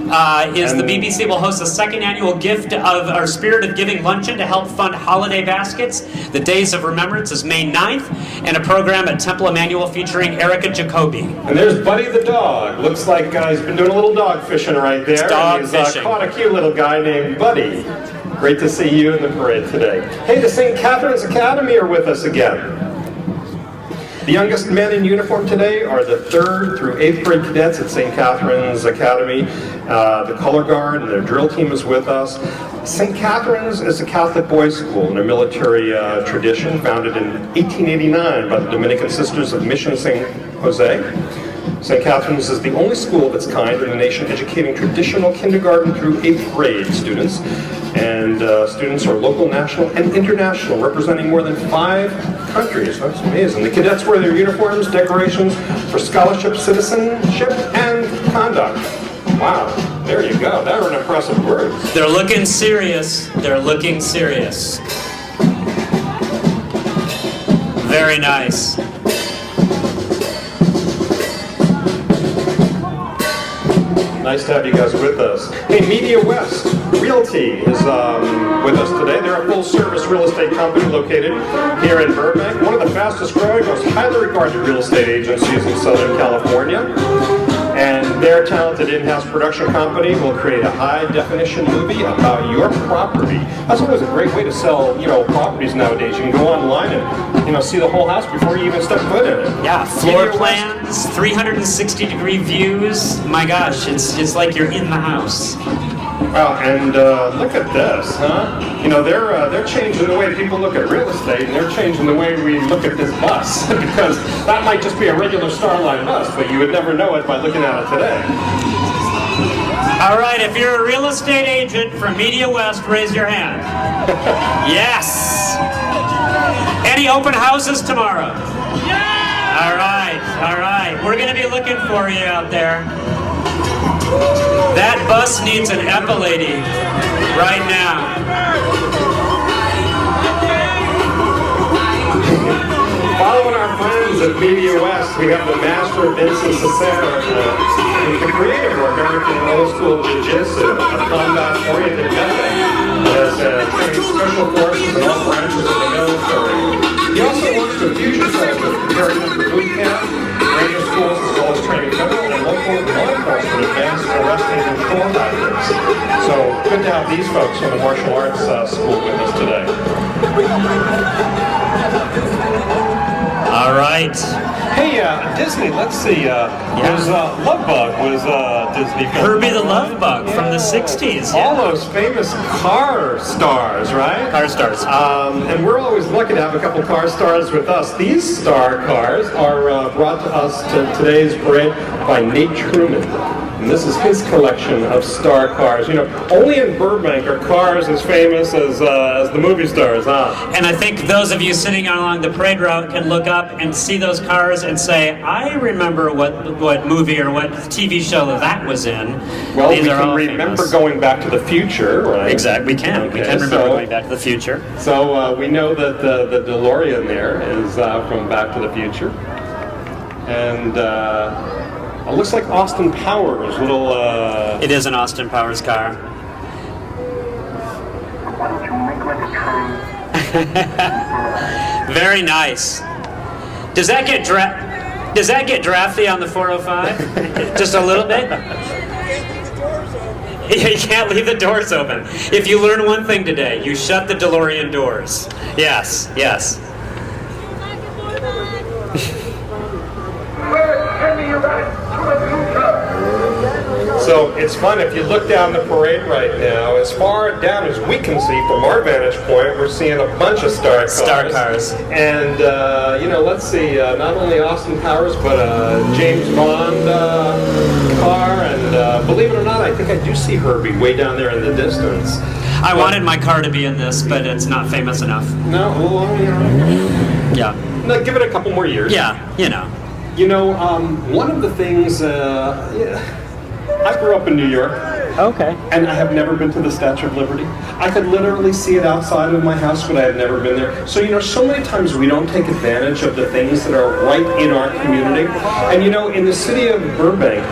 the BBC will host the second annual Gift of our Spirit of Giving luncheon to help fund holiday baskets. The Days of Remembrance is May 9th, and a program at Temple Emmanuel featuring Erica Jacoby. And there's Buddy the dog. Looks like he's been doing a little dog fishing right there. Dog fishing. Caught a cute little guy named Buddy. Great to see you in the parade today. Hey, the St. Catherine's Academy are with us again. The youngest men in uniform today are the 3rd through 8th grade cadets at St. Catherine's Academy. The color guard and their drill team is with us. St. Catherine's is a Catholic boys' school in a military tradition founded in 1889 by the Dominican Sisters of Mission St. Jose. St. Catherine's is the only school of its kind in the nation educating traditional kindergarten through 8th grade students. And students are local, national, and international, representing more than 5 countries. That's amazing. The cadets wear their uniforms, decorations for scholarship, citizenship, and conduct. Wow, there you go. That were an impressive words. They're looking serious. They're looking serious. Very nice. Nice to have you guys with us. Hey, Media West Realty is with us today. They're a full-service real estate company located here in Burbank, one of the fastest-growing, most highly regarded real estate agencies in Southern California. And their talented in-house production company will create a high-definition movie about your property. That's always a great way to sell, properties nowadays. You can go online and, see the whole house before you even step foot in it. Yeah, floor plans, 360-degree views. My gosh, it's like you're in the house. Wow, and look at this, huh? They're changing the way people look at real estate, and they're changing the way we look at this bus, because that might just be a regular Starline bus, but you would never know it by looking at it today. All right, if you're a real estate agent from Media West, raise your hand. Yes. Any open houses tomorrow? All right, all right. We're going to be looking for you out there. That bus needs an epilady right now. Following our friends at Media West, we have the master Vincent Cesare, the creator of American Old School Jiu-Jitsu, a combat-oriented method that has trained special forces in all branches of the military. He also works with future soldiers, preparing them for boot camp, radio schools, as well as training federal and local law enforcement advanced arresting and control tactics. So good to have these folks from the martial arts school with us today. All right. Hey, Disney, let's see. Was Love Bug was Disney film. Herbie the Love Bug from the 60s. Yeah. All those famous car stars, right? Car stars. And we're always lucky to have a couple car stars with us. These star cars are brought to us to today's parade by Nate Truman. And this is his collection of star cars. You know, only in Burbank are cars as famous as the movie stars, huh? And I think those of you sitting along the parade route can look up and see those cars and say, I remember what movie or what TV show that was in. Well, These we are can all remember famous. Going Back to the Future, right? Exactly, we can. Okay, We can remember Going Back to the Future. So we know that the DeLorean there is from Back to the Future. And it looks like Austin Powers, little... It is an Austin Powers car. Very nice. Does that get drafty on the 405? Just a little bit? You can't leave the doors open. If you learn one thing today, you shut the DeLorean doors. Yes, yes. So it's fun, if you look down the parade right now, as far down as we can see from our vantage point, we're seeing a bunch of star cars. Star cars. And, you know, let's see, not only Austin Powers, but a James Bond car, and believe it or not, I think I do see Herbie way down there in the distance. I wanted my car to be in this, but it's not famous enough. No, well, you know. Yeah. No, give it a couple more years. Yeah, you know. You know, one of the things, I grew up in New York. Okay. And I have never been to the Statue of Liberty. I could literally see it outside of my house, but I have never been there. So, you know, so many times we don't take advantage of the things that are right in our community. And, you know, in the city of Burbank,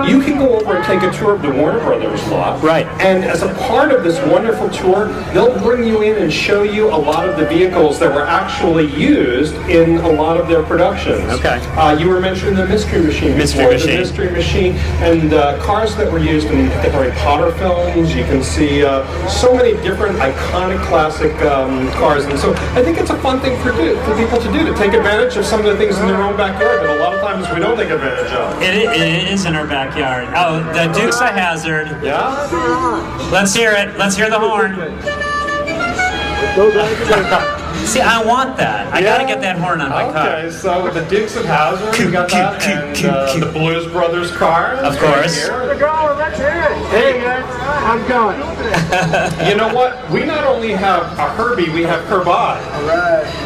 you can go over and take a tour of the Warner Brothers lot. Right. And as a part of this wonderful tour, they'll bring you in and show you a lot of the vehicles that were actually used in a lot of their productions. Okay. You were mentioning the Mystery Machine. Mystery before, Machine. The Mystery Machine and cars that were used in the Harry Potter films. You can see so many different iconic classic cars. And so I think it's a fun thing for people to do, to take advantage of some of the things in their own backyard that a lot of times we don't take advantage of. It is in our backyard. Oh, the Duke's a hazard. Yeah? Let's hear it. Let's hear the horn. See, I want that. I gotta get that horn on my car. Okay, so with the Dukes of Hazzard, we got that, and the Blues Brothers car. Of course. Hey guys, how's it going? You know what? We not only have a Herbie, we have Herbie.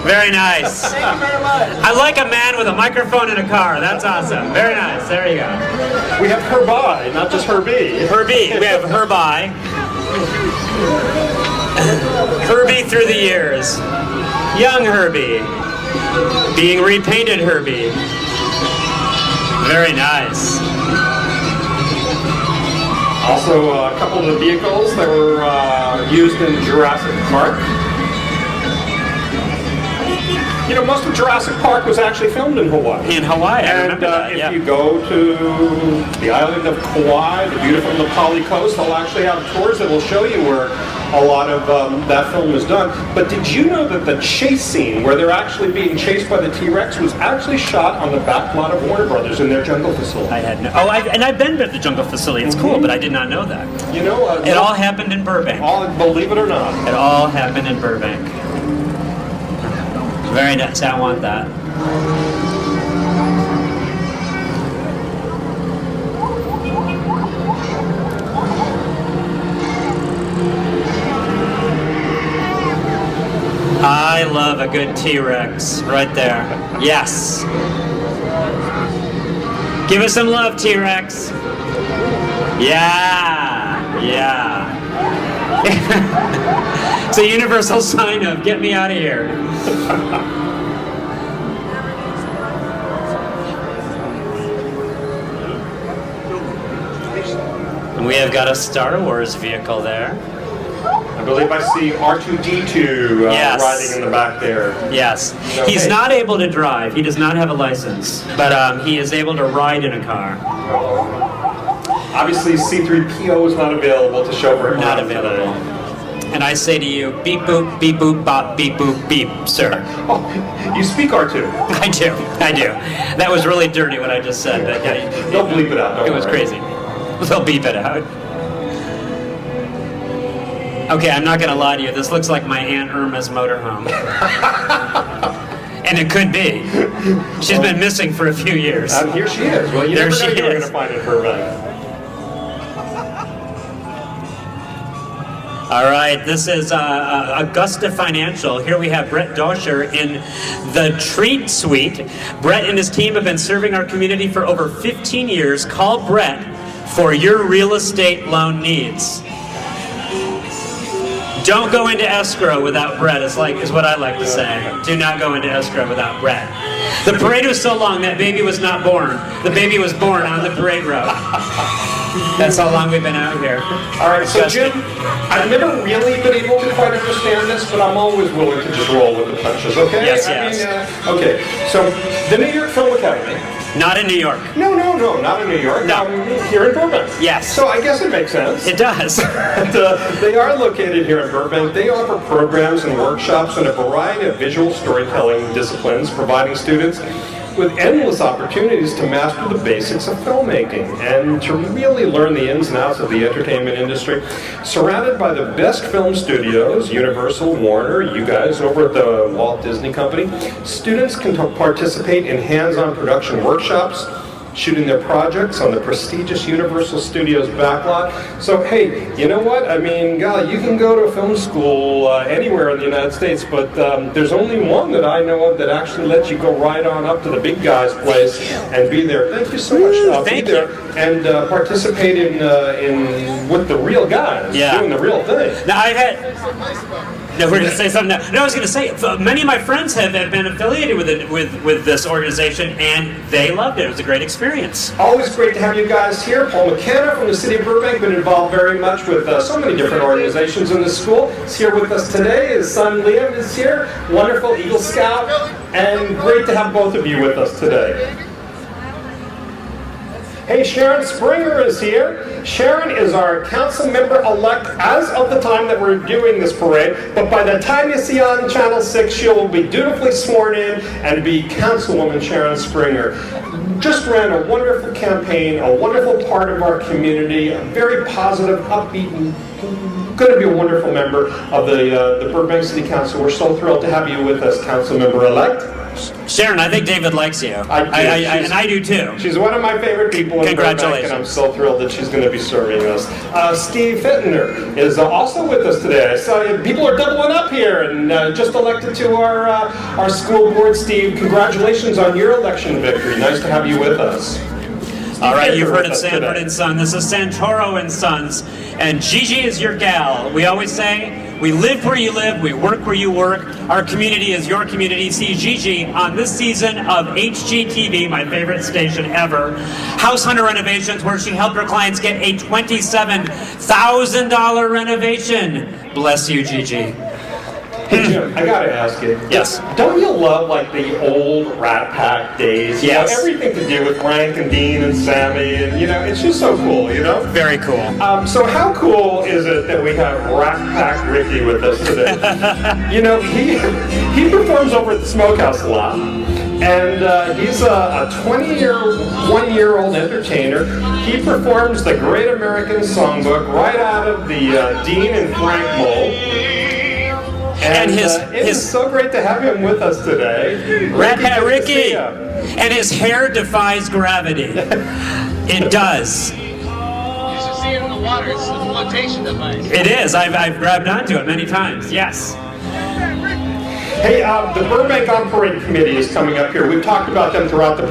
Very nice. Thank you very much. I like a man with a microphone in a car. That's awesome. Very nice. There you go. We have Herbie, not just Herbie. Herbie. We have Herbie. Herbie through the years. Young Herbie. Being repainted Herbie. Very nice. Also, a couple of the vehicles that were used in Jurassic Park. You know, most of Jurassic Park was actually filmed in Hawaii. In Hawaii, I and remember that, if yeah. you go to the island of Kauai, the beautiful Nepali coast, they'll actually have tours that will show you where a lot of that film was done. But did you know that the chase scene, where they're actually being chased by the T-Rex, was actually shot on the back lot of Warner Brothers in their jungle facility? I had no. Oh, I've been to the jungle facility. It's cool, but I did not know that. You know, It all happened in Burbank. Believe it or not. It all happened in Burbank. Very nice. I want that. a good T-Rex right there. Yes. Give us some love, T-Rex. Yeah. Yeah. It's a universal sign of get me out of here. And we have got a Star Wars vehicle there. I believe I see R2-D2 Yes. riding in the back there. Yes. Okay. He's not able to drive. He does not have a license. But he is able to ride in a car. Obviously, C-3PO is not available to show for him. Not available. And I say to you, beep boop, bop, beep boop, beep, sir. Oh, you speak R2. I do. That was really dirty what I just said. But, They'll bleep it out. It was crazy. They'll beep it out. Okay, I'm not gonna lie to you. This looks like my Aunt Irma's motorhome. And it could be. She's been missing for a few years. And here she is. Well, you There never know she you're is. going to find it Burbank. All right, this is Augusta Financial. Here we have Brett Dosher in the Treat Suite. Brett and his team have been serving our community for over 15 years. Call Brett for your real estate loan needs. Don't go into escrow without Brett, is what I like to say. Do not go into escrow without Brett. The parade was so long, that baby was not born. The baby was born on the parade route. That's how long we've been out here. All right, so Jim, I've never really been able to quite understand this, but I'm always willing to just roll with the punches, okay? Yes, Okay, so the New York Film Academy. Not in New York. No, not in New York. No. Here in Burbank. Yes. So I guess it makes sense. It does. They are located here in Burbank. They offer programs and workshops in a variety of visual storytelling disciplines, providing students with endless opportunities to master the basics of filmmaking and to really learn the ins and outs of the entertainment industry. Surrounded by the best film studios, Universal, Warner, you guys over at the Walt Disney Company, students can participate in hands-on production workshops, shooting their projects on the prestigious Universal Studios backlot. So, hey, you know what? I mean, golly, you can go to a film school anywhere in the United States, but there's only one that I know of that actually lets you go right on up to the big guy's place and be there. Thank you so much. Thank be there and participate in with the real guys, doing the real thing. Now, No, we're going to say something now. No, I was going to say, many of my friends have been affiliated with this organization, and they loved it. It was a great experience. Always great to have you guys here. Paul McKenna from the City of Burbank, been involved very much with so many different organizations in this school. He's here with us today. His son Liam is here, wonderful Eagle Scout, and great to have both of you with us today. Hey, Sharon Springer is here. Sharon is our council member-elect as of the time that we're doing this parade, but by the time you see on Channel 6, she will be dutifully sworn in and be Councilwoman Sharon Springer. Just ran a wonderful campaign, a wonderful part of our community, a very positive, upbeat, and going to be a wonderful member of the Burbank City Council. We're so thrilled to have you with us, council member-elect. Sharon, I think David likes you. And I do too. She's one of my favorite people in Burbank, and I'm so thrilled that she's going to be serving us. Steve Fittner is also with us today. I saw people are doubling up here, and just elected to our school board. Steve, congratulations on your election victory. Nice to have you with us. All right, you've heard of Sanford and Son. This is Santoro and Sons, and Gigi is your gal. We always say, we live where you live, we work where you work. Our community is your community. See Gigi on this season of HGTV, my favorite station ever. House Hunter Renovations, where she helped her clients get a $27,000 renovation. Bless you, Gigi. Hey Jim, I gotta ask you. Yes. Don't you love like the old Rat Pack days? Yes. You know, everything to do with Frank and Dean and Sammy, and it's just so cool, Very cool. So how cool is it that we have Rat Pack Ricky with us today? He performs over at the Smokehouse a lot. And he's a 21-year-old entertainer. He performs the Great American Songbook right out of the Dean and Frank mold. And it is so great to have him with us today. Rat Hat Ricky! And his hair defies gravity. It does. You should see it in the water. It's a flotation device. It is. I've grabbed onto it many times. Yes. Hey, the Burbank On Parade committee is coming up here. We've talked about them throughout the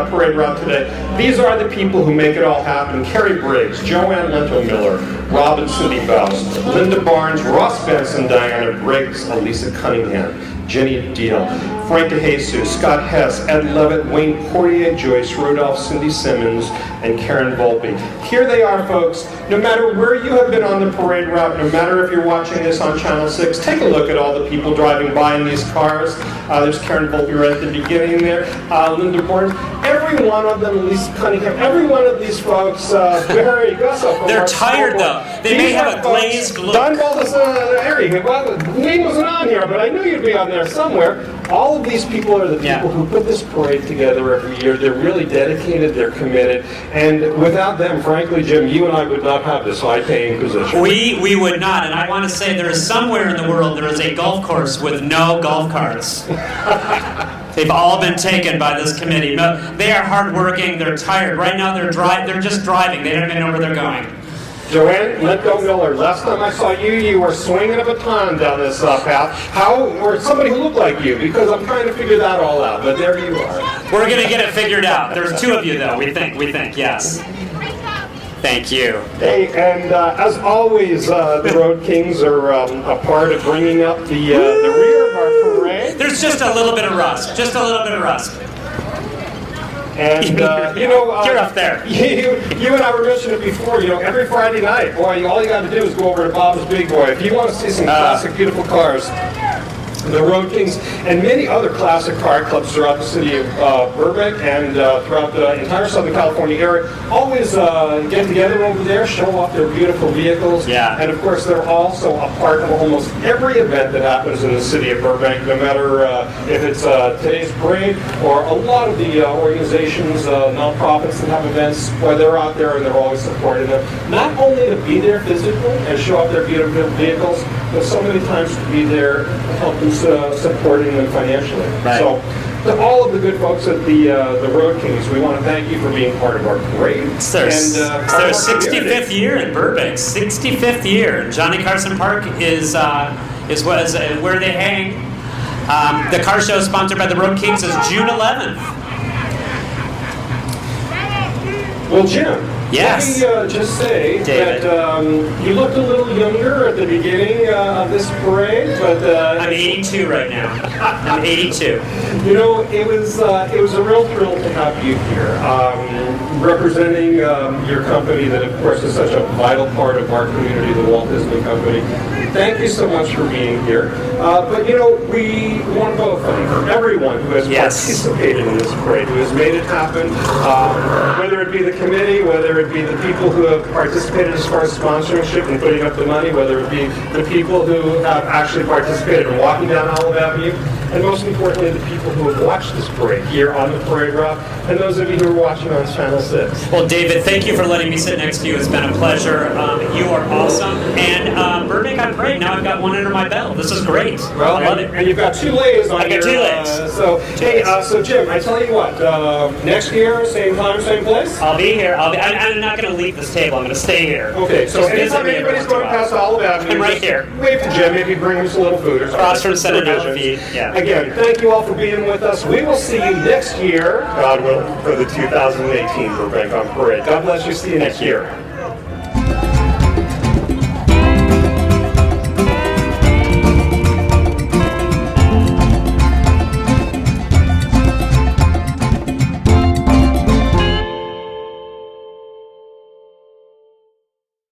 parade route today. These are the people who make it all happen. Carrie Briggs, Joanne Lento-Miller, Robin Cindy Bowes, Linda Barnes, Ross Benson, Diana Briggs, Elisa Cunningham, Jenny Deal, Frank DeJesus, Scott Hess, Ed Levitt, Wayne Poirier, Joyce Rudolph, Cindy Simmons, and Karen Volpe. Here they are, folks. No matter where you have been on the parade route, no matter if you're watching this on Channel 6, take a look at all the people driving by in these cars. There's Karen Volpe right at the beginning there, Linda Barnes. Every one of them, Elisa Cunningham, every one of these folks, Barry Gussoff. They're tired, though. They may have a glazed look. Don Baldessari, well, the name wasn't on here, but I knew you'd be on there somewhere. All of these people are the people who put this parade together every year. They're really dedicated, they're committed, and without them, frankly, Jim, you and I would not have this high-paying position. We would not, and I want to say there is somewhere in the world there is a golf course with no golf carts. They've all been taken by this committee. No, they are hardworking, they're tired. Right now they're just driving. They don't even know where they're going. Joanne Lento-Miller, last time I saw you, you were swinging a baton down this path. Or somebody who looked like you, because I'm trying to figure that all out, but there you are. We're going to get it figured out. There's two of you, though, we think, yes. Thank you. Hey, and as always, the Road Kings are a part of bringing up the rear of our parade. There's just a little bit of rust, And, you know, you're up there. You and I were mentioning it before, you know, every Friday night, boy, all you got to do is go over to Bob's Big Boy. If you want to see some classic, beautiful cars, the Road Kings and many other classic car clubs throughout the city of Burbank and throughout the entire Southern California area always get together over there, show off their beautiful vehicles. Yeah. And of course, they're also a part of almost every event that happens in the city of Burbank, no matter if it's today's parade or a lot of the organizations, nonprofits that have events, where they're out there and they're always supporting them. Not only to be there physically and show off their beautiful vehicles, but so many times to be there to help them supporting them financially. Right. So, to all of the good folks at the Road Kings, we want to thank you for being part of our parade. It's their 65th year in Burbank. 65th year. Johnny Carson Park is where they hang. The car show sponsored by the Road Kings is June 11th. Well, Jim. Yes. Let me just say David. that you looked a little younger at the beginning of this parade, but I'm 82 right now. I'm 82. You know, it was a real thrill to have you here, representing your company that, of course, is such a vital part of our community, the Walt Disney Company. Thank you so much for being here. But, you know, we want to both thank everyone who has participated in this parade, who has made it happen, whether it be the committee, whether it be the people who have participated as far as sponsorship and putting up the money, whether it be the people who have actually participated in walking down Olive Avenue, and most importantly, the people who have watched this parade here on the parade route, and those of you who are watching on Channel 6. Well, David, thank you for letting me sit next to you. It's been a pleasure. You are awesome. And Burbank on Parade, now I've got one under my belt. This is great. Well, I love it. And you've got two legs on here. I got two legs. So Jim, I tell you what, next year, same time, same place? I'll be here. I'm not going to leave this table. I'm going to stay here. Okay, so Just anytime visit me anybody's every going once past Olive Avenue, I'm right just here. wave to Jim, maybe bring him some little food or something. Across from Senator Provisions. Feed, yeah. Again, thank you all for being with us. We will see you next year, God willing, for the 2018 Burbank on Parade. God bless you. See you next year.